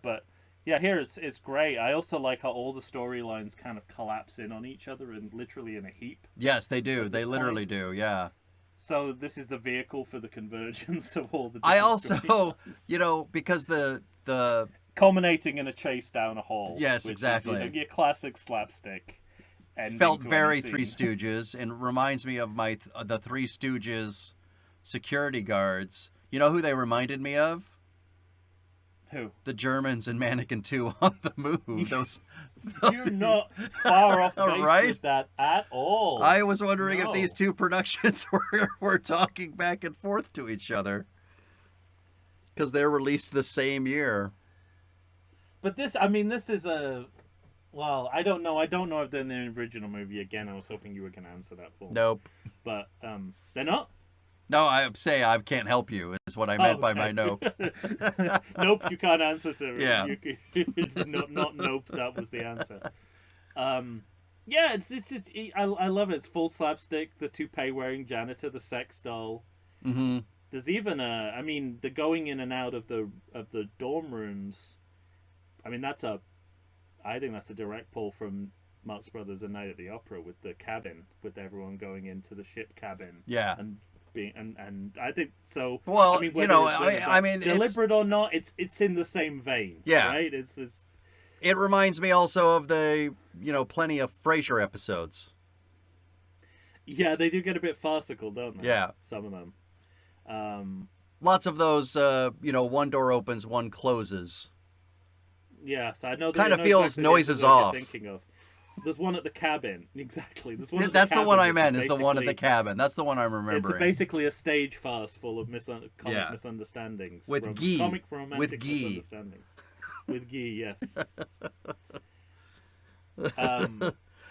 Speaker 1: But yeah, here it's great. I also like how all the storylines kind of collapse in on each other and literally in a heap.
Speaker 2: Yes, they do. They literally do. Yeah.
Speaker 1: So this is the vehicle for the convergence of all the.
Speaker 2: I also, because the
Speaker 1: culminating in a chase down a hall.
Speaker 2: Yes,
Speaker 1: which
Speaker 2: exactly.
Speaker 1: Is your classic slapstick.
Speaker 2: Felt very Three Stooges, and reminds me of the Three Stooges security guards. You know who they reminded me of?
Speaker 1: Who?
Speaker 2: The Germans in Mannequin 2 on the Move.
Speaker 1: You're not far off base
Speaker 2: right?
Speaker 1: with that at all.
Speaker 2: I was wondering if these two productions were talking back and forth to each other, because they're released the same year.
Speaker 1: But this is a... Well, I don't know. I don't know if they're in the original movie. Again, I was hoping you were going to answer that for me.
Speaker 2: Nope.
Speaker 1: But they're not?
Speaker 2: No, I say I can't help you, is what I meant by my nope.
Speaker 1: Nope, you can't answer to it.
Speaker 2: Yeah.
Speaker 1: Not nope, that was the answer. Yeah, I love it. It's full slapstick, the toupee-wearing janitor, the sex doll.
Speaker 2: Mm-hmm.
Speaker 1: There's even the going in and out of the dorm rooms. I mean, I think that's a direct pull from Marx Brothers: A Night at the Opera, with the cabin, with everyone going into the ship cabin.
Speaker 2: Yeah.
Speaker 1: And I think so.
Speaker 2: Well,
Speaker 1: I mean, deliberate or not, it's in the same vein.
Speaker 2: Yeah.
Speaker 1: Right.
Speaker 2: It reminds me also of the plenty of Frasier episodes.
Speaker 1: Yeah, they do get a bit farcical, don't they?
Speaker 2: Yeah.
Speaker 1: Some of them.
Speaker 2: Lots of those. One door opens, one closes.
Speaker 1: Yeah, so I know.
Speaker 2: Kind of
Speaker 1: know
Speaker 2: feels
Speaker 1: exactly
Speaker 2: noises
Speaker 1: what you're
Speaker 2: off.
Speaker 1: thinking of. There's one at the cabin. Exactly. There's one. At
Speaker 2: That's
Speaker 1: the
Speaker 2: the one
Speaker 1: cabin,
Speaker 2: I meant. Is the one at the
Speaker 1: basically-
Speaker 2: cabin? That's the one I'm
Speaker 1: It's
Speaker 2: remembering.
Speaker 1: basically a stage farce full of comic
Speaker 2: Yeah.
Speaker 1: misunderstandings.
Speaker 2: With Guy.
Speaker 1: Comic romantic
Speaker 2: With Guy.
Speaker 1: misunderstandings. With Guy, yes.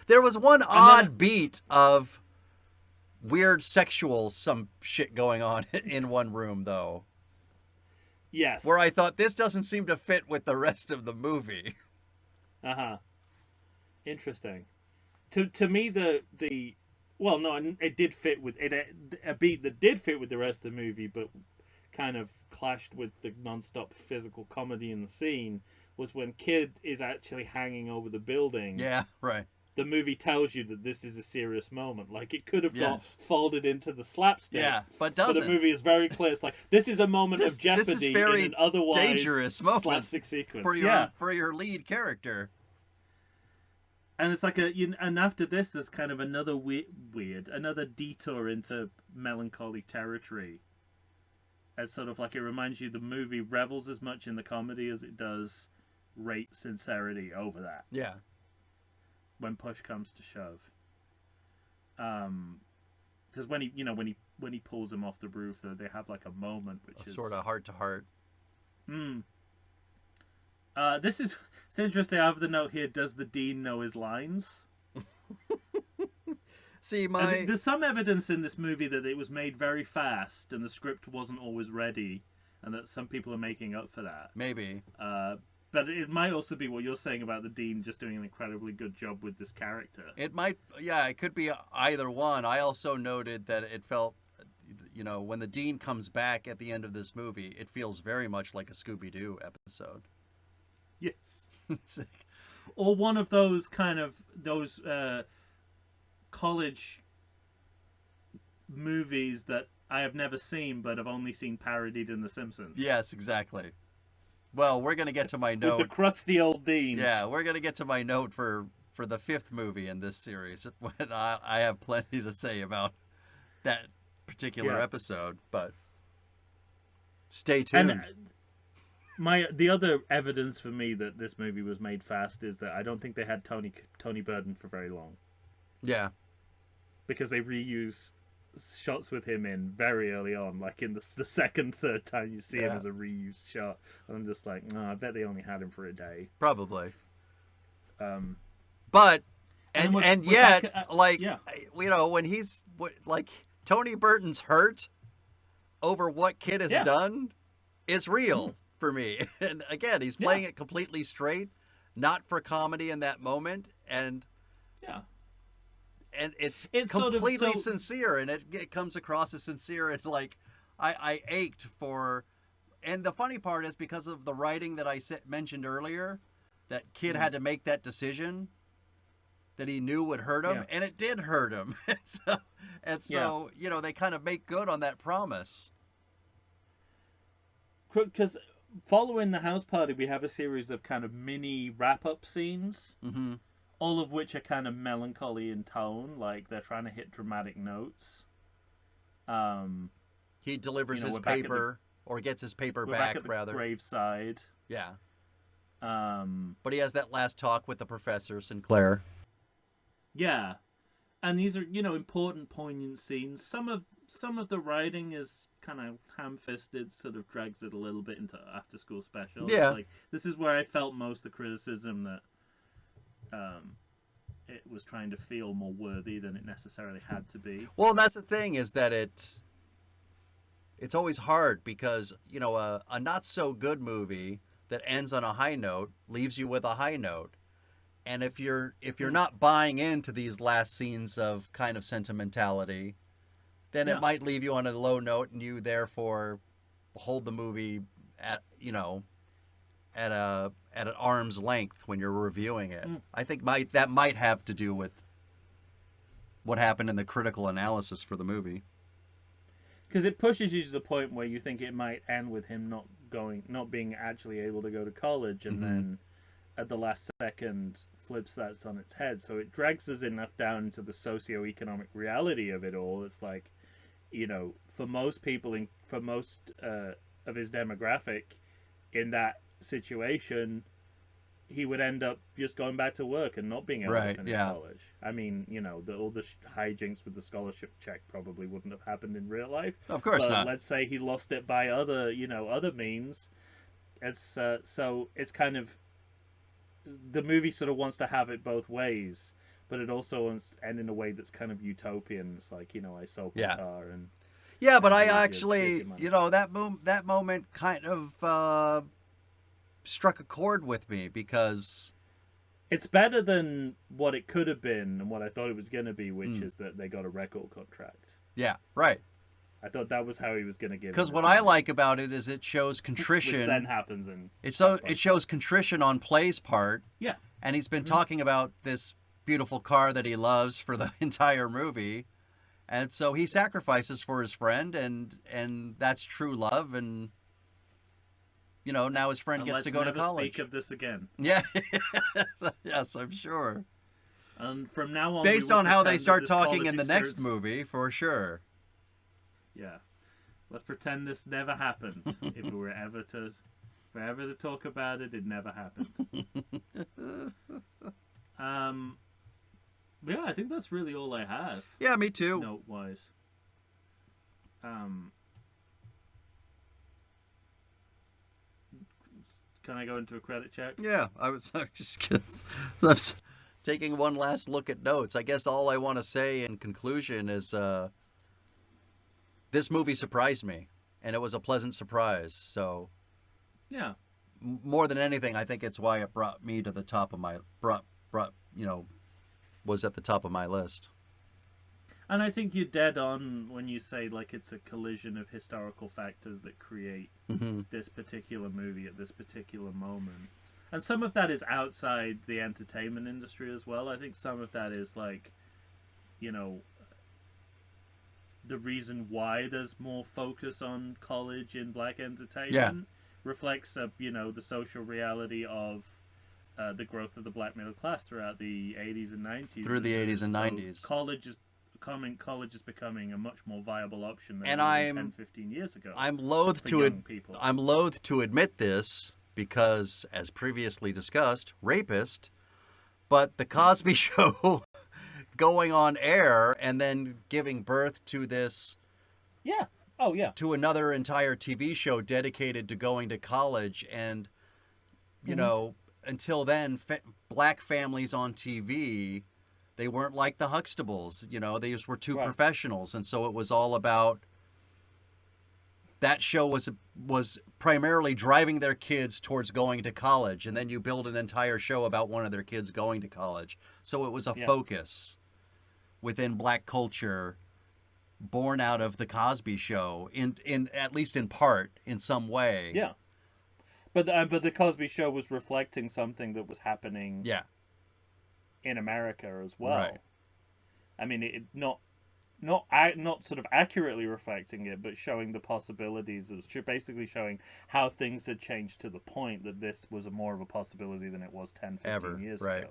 Speaker 2: There was one odd beat of weird sexual some shit going on in one room, though,
Speaker 1: Yes.
Speaker 2: where I thought this doesn't seem to fit with the rest of the movie.
Speaker 1: Uh-huh. Interesting. To me, well, no, it did fit with it. A beat that did fit with the rest of the movie, but kind of clashed with the non-stop physical comedy in the scene, was when Kid is actually hanging over the building.
Speaker 2: Yeah, right.
Speaker 1: The movie tells you that this is a serious moment. Like, it could have
Speaker 2: Yes.
Speaker 1: got folded into the slapstick.
Speaker 2: Yeah, but
Speaker 1: But
Speaker 2: doesn't.
Speaker 1: the movie is very clear. It's like, this is a moment
Speaker 2: This
Speaker 1: of jeopardy
Speaker 2: is very
Speaker 1: in an otherwise
Speaker 2: dangerous moment
Speaker 1: slapstick sequence.
Speaker 2: for your
Speaker 1: Yeah.
Speaker 2: for your lead character.
Speaker 1: And it's like and after this, there's kind of another another detour into melancholy territory. As sort of like, it reminds you the movie revels as much in the comedy as it does rate sincerity over that
Speaker 2: Yeah.
Speaker 1: when push comes to shove. Because when he pulls him off the roof, they have like a moment which is
Speaker 2: Sort of heart to heart.
Speaker 1: It's interesting. I have the note here. Does the dean know his lines?
Speaker 2: See,
Speaker 1: There's some evidence in this movie that it was made very fast and the script wasn't always ready, and that some people are making up for that.
Speaker 2: maybe.
Speaker 1: But it might also be what you're saying about the dean just doing an incredibly good job with this character.
Speaker 2: It might, yeah, it could be either one. I also noted that it felt, when the dean comes back at the end of this movie, it feels very much like a Scooby-Doo episode.
Speaker 1: Yes.
Speaker 2: It's like,
Speaker 1: Or one of those college movies that I have never seen but have only seen parodied in The Simpsons.
Speaker 2: yes, exactly. Well, we're going to get to my
Speaker 1: With
Speaker 2: note.
Speaker 1: the crusty old dean.
Speaker 2: Yeah, we're going to get to my note for the fifth movie in this series when I have plenty to say about that particular episode, but stay tuned.
Speaker 1: And the other evidence for me that this movie was made fast is that I don't think they had Tony Burton for very long,
Speaker 2: Yeah.
Speaker 1: because they reuse shots with him in very early on, like in the second, third time you see him as a reused shot. And I'm just like, no, I bet they only had him for a day.
Speaker 2: Probably.
Speaker 1: And
Speaker 2: But and
Speaker 1: we're
Speaker 2: yet,
Speaker 1: back
Speaker 2: when he's like Tony Burton's hurt over what Kid has done is real for me. And again, he's playing it completely straight, not for comedy in that moment, and it's completely
Speaker 1: sort of
Speaker 2: sincere, and it comes across as sincere, and like I ached for. And the funny part is, because of the writing that I mentioned earlier, that Kid had to make that decision that he knew would hurt him, and it did hurt him. and so they kind of make good on that promise.
Speaker 1: Because following the house party, we have a series of kind of mini wrap-up scenes, all of which are kind of melancholy in tone, like they're trying to hit dramatic notes.
Speaker 2: He delivers his paper, or gets his paper back,
Speaker 1: at the
Speaker 2: rather.
Speaker 1: Graveside.
Speaker 2: Yeah.
Speaker 1: But
Speaker 2: he has that last talk with the Professor Sinclair.
Speaker 1: Yeah, and these are important, poignant scenes. Some of the writing is kind of ham-fisted, sort of drags it a little bit into after-school specials.
Speaker 2: Yeah.
Speaker 1: Like, this is where I felt most the criticism that it was trying to feel more worthy than it necessarily had to be.
Speaker 2: Well, and that's the thing, is that it's always hard because a not so good movie that ends on a high note leaves you with a high note. And if you're not buying into these last scenes of kind of sentimentality, then it might leave you on a low note, and you therefore hold the movie at an arm's length when you're reviewing it. I think that might have to do with what happened in the critical analysis for the movie.
Speaker 1: Because it pushes you to the point where you think it might end with him not being actually able to go to college, and then at the last second flips that on its head. So it drags us enough down into the socio-economic reality of it all. It's like, for most people, for most of his demographic in that situation, he would end up just going back to work and not being able
Speaker 2: Right,
Speaker 1: to finish
Speaker 2: yeah.
Speaker 1: college. I mean, all the hijinks with the scholarship check probably wouldn't have happened in real life.
Speaker 2: Of course
Speaker 1: But
Speaker 2: not.
Speaker 1: let's say he lost it by other means. It's so it's kind of the movie sort of wants to have it both ways, but it also wants to end in a way that's kind of utopian. It's like, I sold my
Speaker 2: Yeah.
Speaker 1: car and
Speaker 2: Yeah, but I
Speaker 1: here's your
Speaker 2: actually,
Speaker 1: money.
Speaker 2: that moment kind of struck a chord with me because
Speaker 1: It's better than what it could have been and what I thought it was going to be, which is that they got a record contract.
Speaker 2: yeah, right.
Speaker 1: I thought that was how he was going to give.
Speaker 2: Because
Speaker 1: him
Speaker 2: what
Speaker 1: his
Speaker 2: I
Speaker 1: money,
Speaker 2: like about it is it shows
Speaker 1: which
Speaker 2: contrition.
Speaker 1: then happens in.
Speaker 2: It shows contrition on Play's part,
Speaker 1: Yeah,
Speaker 2: and he's been talking about this beautiful car that he loves for the entire movie, and so he sacrifices for his friend, and that's true love, and now his friend
Speaker 1: and
Speaker 2: gets
Speaker 1: let's
Speaker 2: to go to
Speaker 1: never
Speaker 2: college.
Speaker 1: speak of this again.
Speaker 2: Yeah, yes, I'm sure.
Speaker 1: And from now on,
Speaker 2: Based
Speaker 1: we will
Speaker 2: on how they
Speaker 1: pretend that
Speaker 2: start
Speaker 1: this
Speaker 2: talking
Speaker 1: college
Speaker 2: in the next
Speaker 1: experience-
Speaker 2: movie, for sure.
Speaker 1: Yeah, let's pretend this never happened. If we were ever to talk about it, it never happened. Yeah, I think that's really all I have.
Speaker 2: Yeah, me too.
Speaker 1: Note wise. Can I go into a credit check?
Speaker 2: Yeah, I was I'm taking one last look at notes. I guess all I want to say in conclusion is this movie surprised me, and it was a pleasant surprise. So
Speaker 1: Yeah.
Speaker 2: more than anything, I think it's why it brought me to the top of my was at the top of my list.
Speaker 1: And I think you're dead on when you say like it's a collision of historical factors that create this particular movie at this particular moment. And some of that is outside the entertainment industry as well. I think some of that is like, the reason why there's more focus on college in black entertainment reflects, the social reality of the growth of the black middle class throughout the 80s and 90s.
Speaker 2: Through the 80s and
Speaker 1: So
Speaker 2: 90s.
Speaker 1: college is becoming a much more viable option than
Speaker 2: And
Speaker 1: it was
Speaker 2: I'm-
Speaker 1: 10, 15 years ago.
Speaker 2: I'm loath
Speaker 1: for
Speaker 2: to
Speaker 1: young people.
Speaker 2: I'm loath to admit this because, as previously discussed, rapist. But the Cosby Show going on air and then giving birth to this
Speaker 1: Yeah. Oh, yeah.
Speaker 2: to another entire TV show dedicated to going to college, and until then, black families on TV, they weren't like the Huxtables. These were two
Speaker 1: Right.
Speaker 2: professionals, and so it was all about. That show was primarily driving their kids towards going to college, and then you build an entire show about one of their kids going to college. So it was a focus within black culture, born out of the Cosby Show, in at least in part, in some way.
Speaker 1: Yeah. But the Cosby Show was reflecting something that was happening
Speaker 2: Yeah.
Speaker 1: in America as well.
Speaker 2: Right.
Speaker 1: I mean, it not sort of accurately reflecting it, but showing the possibilities. It was basically showing how things had changed to the point that this was more of a possibility than it was 10, 15 years
Speaker 2: right.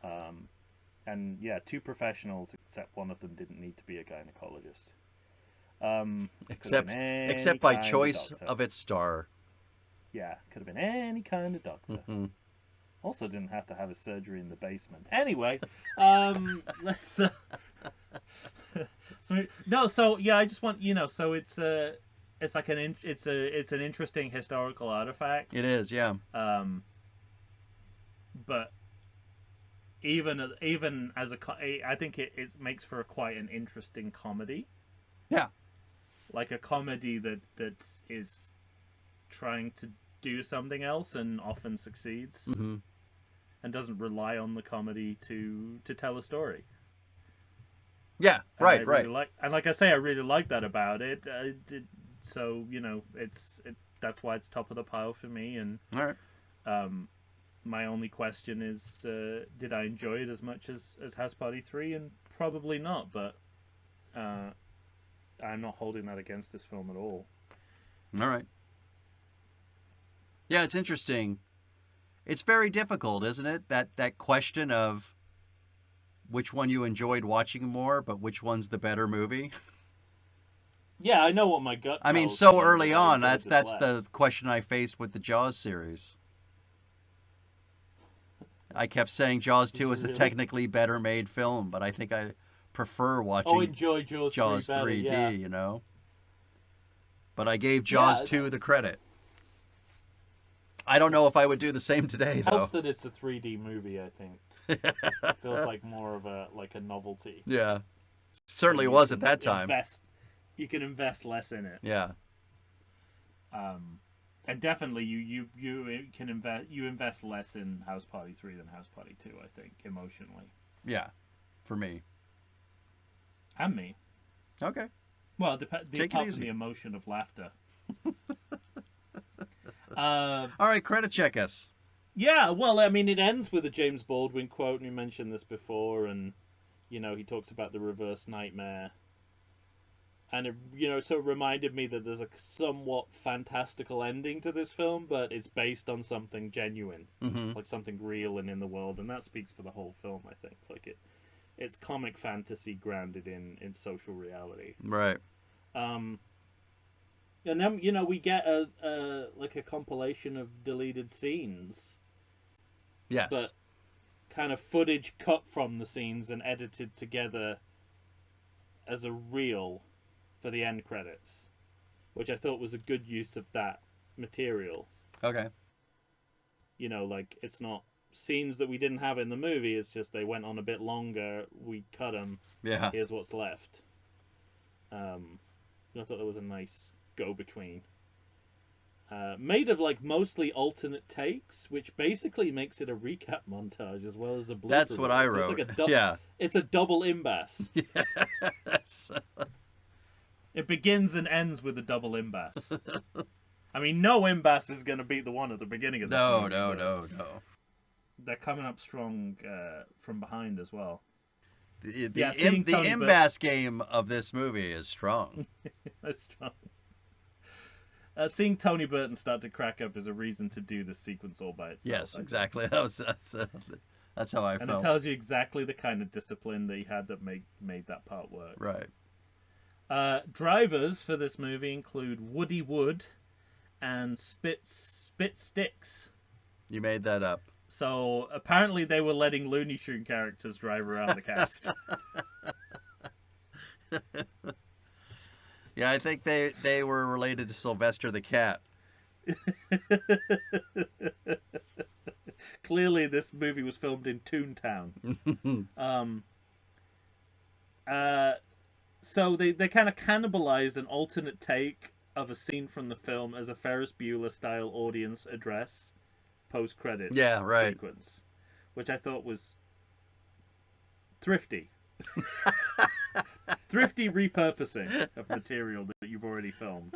Speaker 1: ago. And yeah, two professionals, except one of them didn't need to be a gynecologist.
Speaker 2: Except by choice of its star.
Speaker 1: Yeah, could have been any kind of doctor.
Speaker 2: Mm-hmm.
Speaker 1: Also didn't have to have a surgery in the basement. Anyway, let's... So I just want, so it's like it's an interesting historical artifact.
Speaker 2: It is, yeah.
Speaker 1: But even as I think it makes for quite an interesting comedy.
Speaker 2: Yeah.
Speaker 1: Like a comedy that is trying to do something else and often succeeds,
Speaker 2: Mm-hmm.
Speaker 1: and doesn't rely on the comedy to tell a story.
Speaker 2: Yeah,
Speaker 1: And
Speaker 2: right,
Speaker 1: I
Speaker 2: right.
Speaker 1: really like I say, I really like that about it. So that's why it's top of the pile for me. And
Speaker 2: All right.
Speaker 1: my only question is, did I enjoy it as much as House Party 3? And probably not. But I'm not holding that against this film at all.
Speaker 2: All right. Yeah, it's interesting. It's very difficult, isn't it? That question of which one you enjoyed watching more, but which one's the better movie?
Speaker 1: Yeah, I know what my gut.
Speaker 2: I mean,
Speaker 1: tells
Speaker 2: so
Speaker 1: me,
Speaker 2: early
Speaker 1: but I
Speaker 2: on,
Speaker 1: enjoyed
Speaker 2: that's
Speaker 1: this
Speaker 2: the
Speaker 1: less.
Speaker 2: question I faced with the Jaws series. I kept saying Jaws 2 is a
Speaker 1: Really?
Speaker 2: technically better made film, but I think I prefer
Speaker 1: Oh,
Speaker 2: watching
Speaker 1: enjoy Jaws,
Speaker 2: Jaws
Speaker 1: 3 better,
Speaker 2: 3D,
Speaker 1: yeah.
Speaker 2: you know? But I gave Jaws
Speaker 1: Yeah,
Speaker 2: 2 the credit. I don't know if I would do the same today, though.
Speaker 1: helps that it's a 3D movie, I think. It feels like more of a novelty.
Speaker 2: Yeah. Certainly
Speaker 1: You
Speaker 2: was at
Speaker 1: can
Speaker 2: that time.
Speaker 1: You can invest less in it.
Speaker 2: Yeah.
Speaker 1: And definitely you can invest less in House Party 3 than House Party 2, I think, emotionally.
Speaker 2: Yeah. For me.
Speaker 1: And me.
Speaker 2: Okay.
Speaker 1: Well,
Speaker 2: Take it
Speaker 1: apart from
Speaker 2: easy.
Speaker 1: the emotion of laughter.
Speaker 2: All right, credit check us.
Speaker 1: Yeah, well, I mean, it ends with a James Baldwin quote, and we mentioned this before, and, you know, he talks about the reverse nightmare. And it, you know, so it reminded me that there's a somewhat fantastical ending to this film, but it's based on something genuine, like something real and in the world, and that speaks for the whole film, I think. Like it's comic fantasy grounded in social reality.
Speaker 2: Right.
Speaker 1: And then, you know, we get a compilation of deleted scenes,
Speaker 2: Yes.
Speaker 1: but kind of footage cut from the scenes and edited together as a reel for the end credits, which I thought was a good use of that material.
Speaker 2: Okay.
Speaker 1: You know, like, it's not scenes that we didn't have in the movie, it's just they went on a bit longer, we cut them,
Speaker 2: Yeah.
Speaker 1: here's what's left. I thought that was a nice go-between. Made of, like, mostly alternate takes, which basically makes it a recap montage as well as a blooper.
Speaker 2: That's what I
Speaker 1: reel. So
Speaker 2: wrote.
Speaker 1: it's like
Speaker 2: Yeah.
Speaker 1: It's a double imbass.
Speaker 2: Yes.
Speaker 1: It begins and ends with a double imbass. I mean, no imbass is going to beat the one at the beginning of this movie.
Speaker 2: No.
Speaker 1: They're coming up strong from behind as well.
Speaker 2: The
Speaker 1: seeing Tony
Speaker 2: imbass game of this movie is strong.
Speaker 1: That's strong. Seeing Tony Burton start to crack up is a reason to do this sequence all by itself.
Speaker 2: Yes, exactly. That's how I
Speaker 1: and
Speaker 2: felt.
Speaker 1: it tells you exactly the kind of discipline that he had that made that part work.
Speaker 2: Right.
Speaker 1: Drivers for this movie include Woody Wood and Spit Sticks.
Speaker 2: You made that up.
Speaker 1: So apparently they were letting Looney Tune characters drive around the cast.
Speaker 2: Yeah, I think they were related to Sylvester the Cat.
Speaker 1: Clearly, this movie was filmed in Toontown. So they kind of cannibalized an alternate take of a scene from the film as a Ferris Bueller style audience address post-credits sequence, which I thought was thrifty. Thrifty repurposing of material that you've already filmed.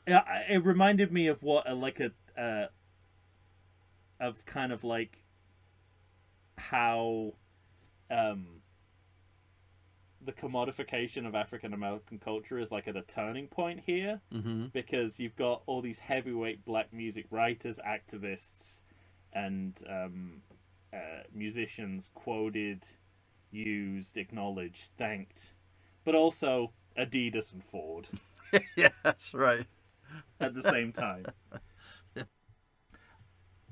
Speaker 1: It reminded me of what of kind of like how the commodification of African American culture is like at a turning point here, because you've got all these heavyweight black music writers, activists, and musicians quoted, used, acknowledged, thanked, but also Adidas and Ford.
Speaker 2: Yeah, that's right.
Speaker 1: At the same time.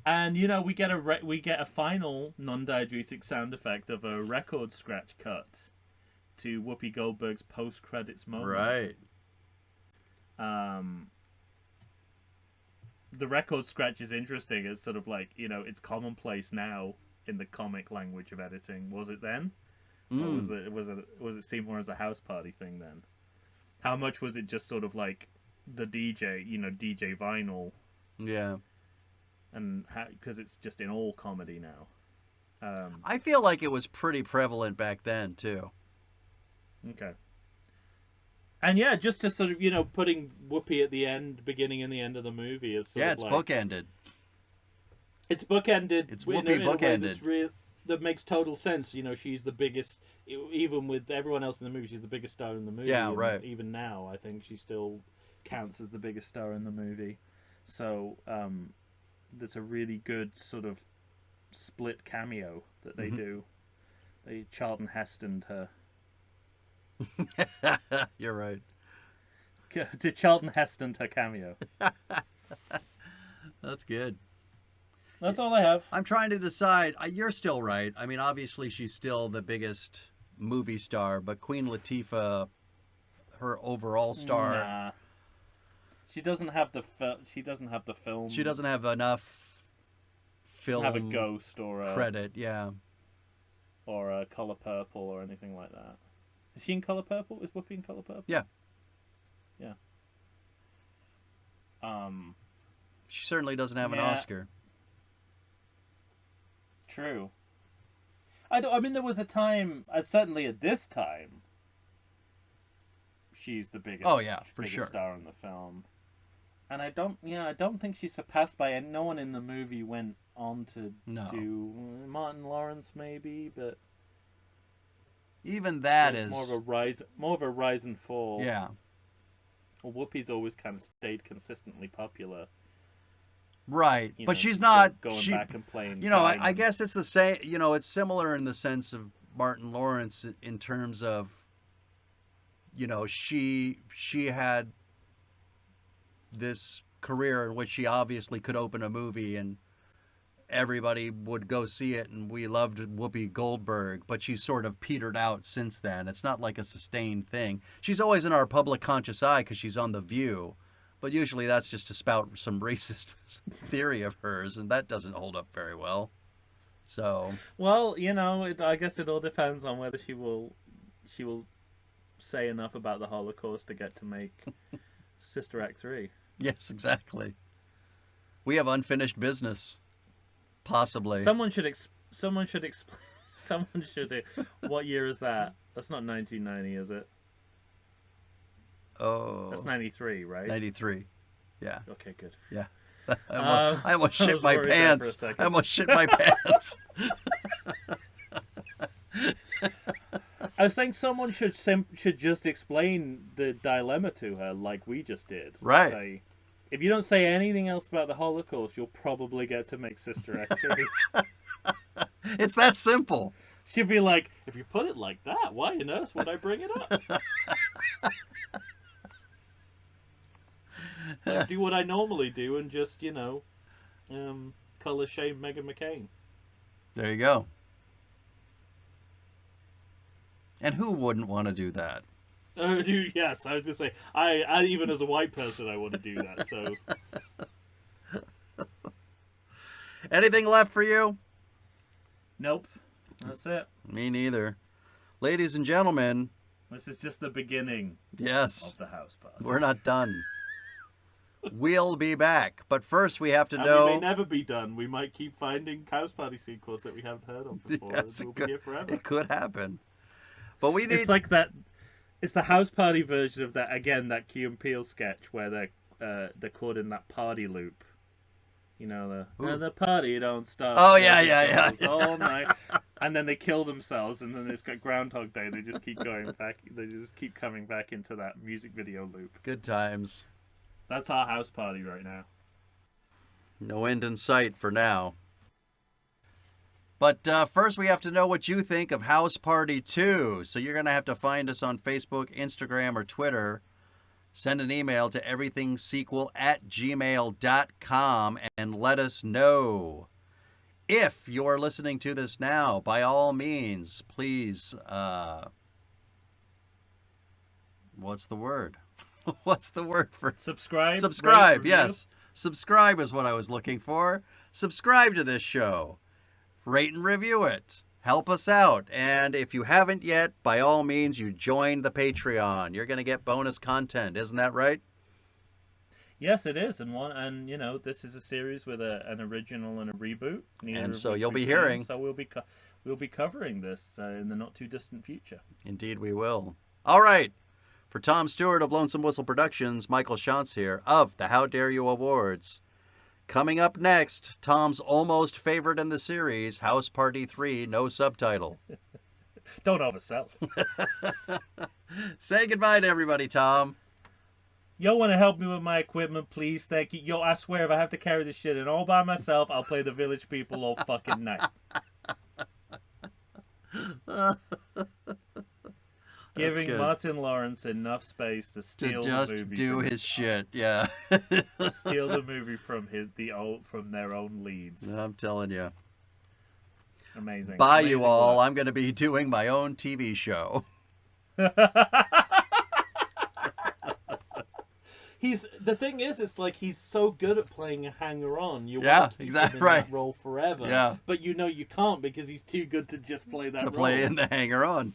Speaker 1: And you know, we get a final non-diegetic sound effect of a record scratch cut to Whoopi Goldberg's post-credits moment.
Speaker 2: Right.
Speaker 1: The record scratch is interesting. It's sort of like, you know, it's commonplace now in the comic language of editing. Was it then? Or was it seen more as a house party thing then? How much was it just sort of like the DJ, you know, DJ vinyl?
Speaker 2: Yeah.
Speaker 1: And because it's just in all comedy now.
Speaker 2: I feel like it was pretty prevalent back then too.
Speaker 1: Okay. And yeah, just to sort of, you know, putting Whoopi at the end, beginning and the end of the movie is sort of
Speaker 2: it's
Speaker 1: like,
Speaker 2: bookended.
Speaker 1: It's bookended.
Speaker 2: It's
Speaker 1: in
Speaker 2: Whoopi
Speaker 1: a way
Speaker 2: bookended.
Speaker 1: that makes total sense. You know, she's the biggest, even with everyone else in the movie, she's the biggest star in the movie.
Speaker 2: Yeah,
Speaker 1: and
Speaker 2: right.
Speaker 1: even now, I think she still counts as the biggest star in the movie. So, that's a really good sort of split cameo that they do. They Charlton Hestoned her.
Speaker 2: You're right.
Speaker 1: To Charlton Heston her cameo.
Speaker 2: That's good.
Speaker 1: That's all I have.
Speaker 2: I'm trying to decide. You're still right. I mean, obviously she's still the biggest movie star, but Queen Latifah, her overall star,
Speaker 1: Nah. She doesn't have the film. She doesn't
Speaker 2: have enough film
Speaker 1: have a Ghost or a
Speaker 2: credit. Yeah.
Speaker 1: or a Color Purple or anything like that. Is she in Color Purple? Is Whoopi in Color Purple?
Speaker 2: Yeah.
Speaker 1: Yeah.
Speaker 2: She certainly doesn't have an
Speaker 1: Yeah.
Speaker 2: Oscar.
Speaker 1: True. I mean, there was a time, certainly at this time, she's the biggest.
Speaker 2: Oh, yeah, for
Speaker 1: biggest
Speaker 2: sure.
Speaker 1: star in the film, and I don't think she's surpassed by. And no one in the movie went on to
Speaker 2: No.
Speaker 1: do Martin Lawrence, maybe, but
Speaker 2: Even that
Speaker 1: it's
Speaker 2: is
Speaker 1: more of a rise and fall.
Speaker 2: Yeah.
Speaker 1: Well, Whoopi's always kind of stayed consistently popular.
Speaker 2: Right.
Speaker 1: You
Speaker 2: But
Speaker 1: know,
Speaker 2: she's not
Speaker 1: going back and playing.
Speaker 2: You know, I
Speaker 1: Diamond.
Speaker 2: guess it's the same. You know, it's similar in the sense of Martin Lawrence in terms of, you know, she had this career in which she obviously could open a movie and everybody would go see it, and we loved Whoopi Goldberg, but she's sort of petered out since then. It's not like a sustained thing. She's always in our public conscious eye because she's on The View. But usually that's just to spout some racist theory of hers, and that doesn't hold up very well. So,
Speaker 1: Well, you know, I guess it all depends on whether she will say enough about the Holocaust to get to make Sister Act 3.
Speaker 2: yes, exactly. We have unfinished business. Possibly.
Speaker 1: Someone should explain. What year is that? That's not 1990, is it?
Speaker 2: Oh.
Speaker 1: That's 93, right?
Speaker 2: 93. Yeah.
Speaker 1: Okay, good.
Speaker 2: Yeah. I almost
Speaker 1: I
Speaker 2: shit
Speaker 1: was
Speaker 2: my
Speaker 1: worried there for a
Speaker 2: pants.
Speaker 1: second.
Speaker 2: I almost shit my pants.
Speaker 1: I was saying someone should just explain the dilemma to her like we just did.
Speaker 2: Right.
Speaker 1: Say, if you don't say anything else about the Holocaust, you'll probably get to make Sister Act 3.
Speaker 2: It's that simple.
Speaker 1: She'd be like, if you put it like that, why on earth would I bring it up? Like, do what I normally do and just, you know, color shame Meghan McCain.
Speaker 2: There you go. And who wouldn't want to do that?
Speaker 1: Yes, I was just saying, I even as a white person, I want to do that, so...
Speaker 2: Anything left for you?
Speaker 1: Nope. That's it.
Speaker 2: Me neither. Ladies and gentlemen,
Speaker 1: This is just the beginning
Speaker 2: yes,
Speaker 1: of the house party.
Speaker 2: we're not done. We'll be back. But first we have to
Speaker 1: And
Speaker 2: know...
Speaker 1: we may never be done. We might keep finding house party sequels that we haven't heard of before.
Speaker 2: Yes,
Speaker 1: and we'll be here forever.
Speaker 2: it could happen. But we need...
Speaker 1: It's like that. It's the house party version of that again. That Key and Peele sketch where they're caught in that party loop. You know the party don't stop.
Speaker 2: Oh, yeah.
Speaker 1: All night, and then they kill themselves, and then it's got Groundhog Day. They just keep going back. They just keep coming back into that music video loop.
Speaker 2: Good times.
Speaker 1: That's our house party right now.
Speaker 2: No end in sight for now. But first we have to know what you think of House Party 2. So you're going to have to find us on Facebook, Instagram, or Twitter. Send an email to everythingsequel@gmail.com and let us know. If you're listening to this now, by all means, please, what's the word? What's the word for
Speaker 1: Subscribe.
Speaker 2: subscribe?
Speaker 1: rate, review.
Speaker 2: Yes, subscribe is what I was looking for. Subscribe to this show. Rate and review it. Help us out. And if you haven't yet, by all means, you join the Patreon. You're going to get bonus content. Isn't that right?
Speaker 1: Yes, it is, and you know, this is a series with an original and a reboot. neither
Speaker 2: And
Speaker 1: of
Speaker 2: so
Speaker 1: which
Speaker 2: you'll be
Speaker 1: we've
Speaker 2: hearing.
Speaker 1: seen, so we'll be covering this in the not too distant future.
Speaker 2: Indeed, we will. All right. For Tom Stewart of Lonesome Whistle Productions, Michael Shantz here of the How Dare You Awards. Coming up next, Tom's almost favorite in the series, House Party 3, no subtitle.
Speaker 1: Don't oversell.
Speaker 2: Say goodbye to everybody, Tom.
Speaker 1: Yo, want to help me with my equipment, please? Thank you. Yo, I swear, if I have to carry this shit in all by myself, I'll play the Village People all fucking night. Giving
Speaker 2: good.
Speaker 1: Martin Lawrence enough space to steal
Speaker 2: To just
Speaker 1: the movie
Speaker 2: do
Speaker 1: from
Speaker 2: his shit. Yeah.
Speaker 1: steal the movie from their own leads.
Speaker 2: I'm telling you.
Speaker 1: Amazing.
Speaker 2: Bye,
Speaker 1: Amazing
Speaker 2: you all.
Speaker 1: work.
Speaker 2: I'm going to be doing my own TV show.
Speaker 1: The thing is, it's like he's so good at playing a hanger-on. You
Speaker 2: Yeah,
Speaker 1: want to keep
Speaker 2: exactly
Speaker 1: him in
Speaker 2: right.
Speaker 1: that role forever.
Speaker 2: Yeah.
Speaker 1: But you know you can't because he's too good to just play that
Speaker 2: To
Speaker 1: role.
Speaker 2: play in the hanger on.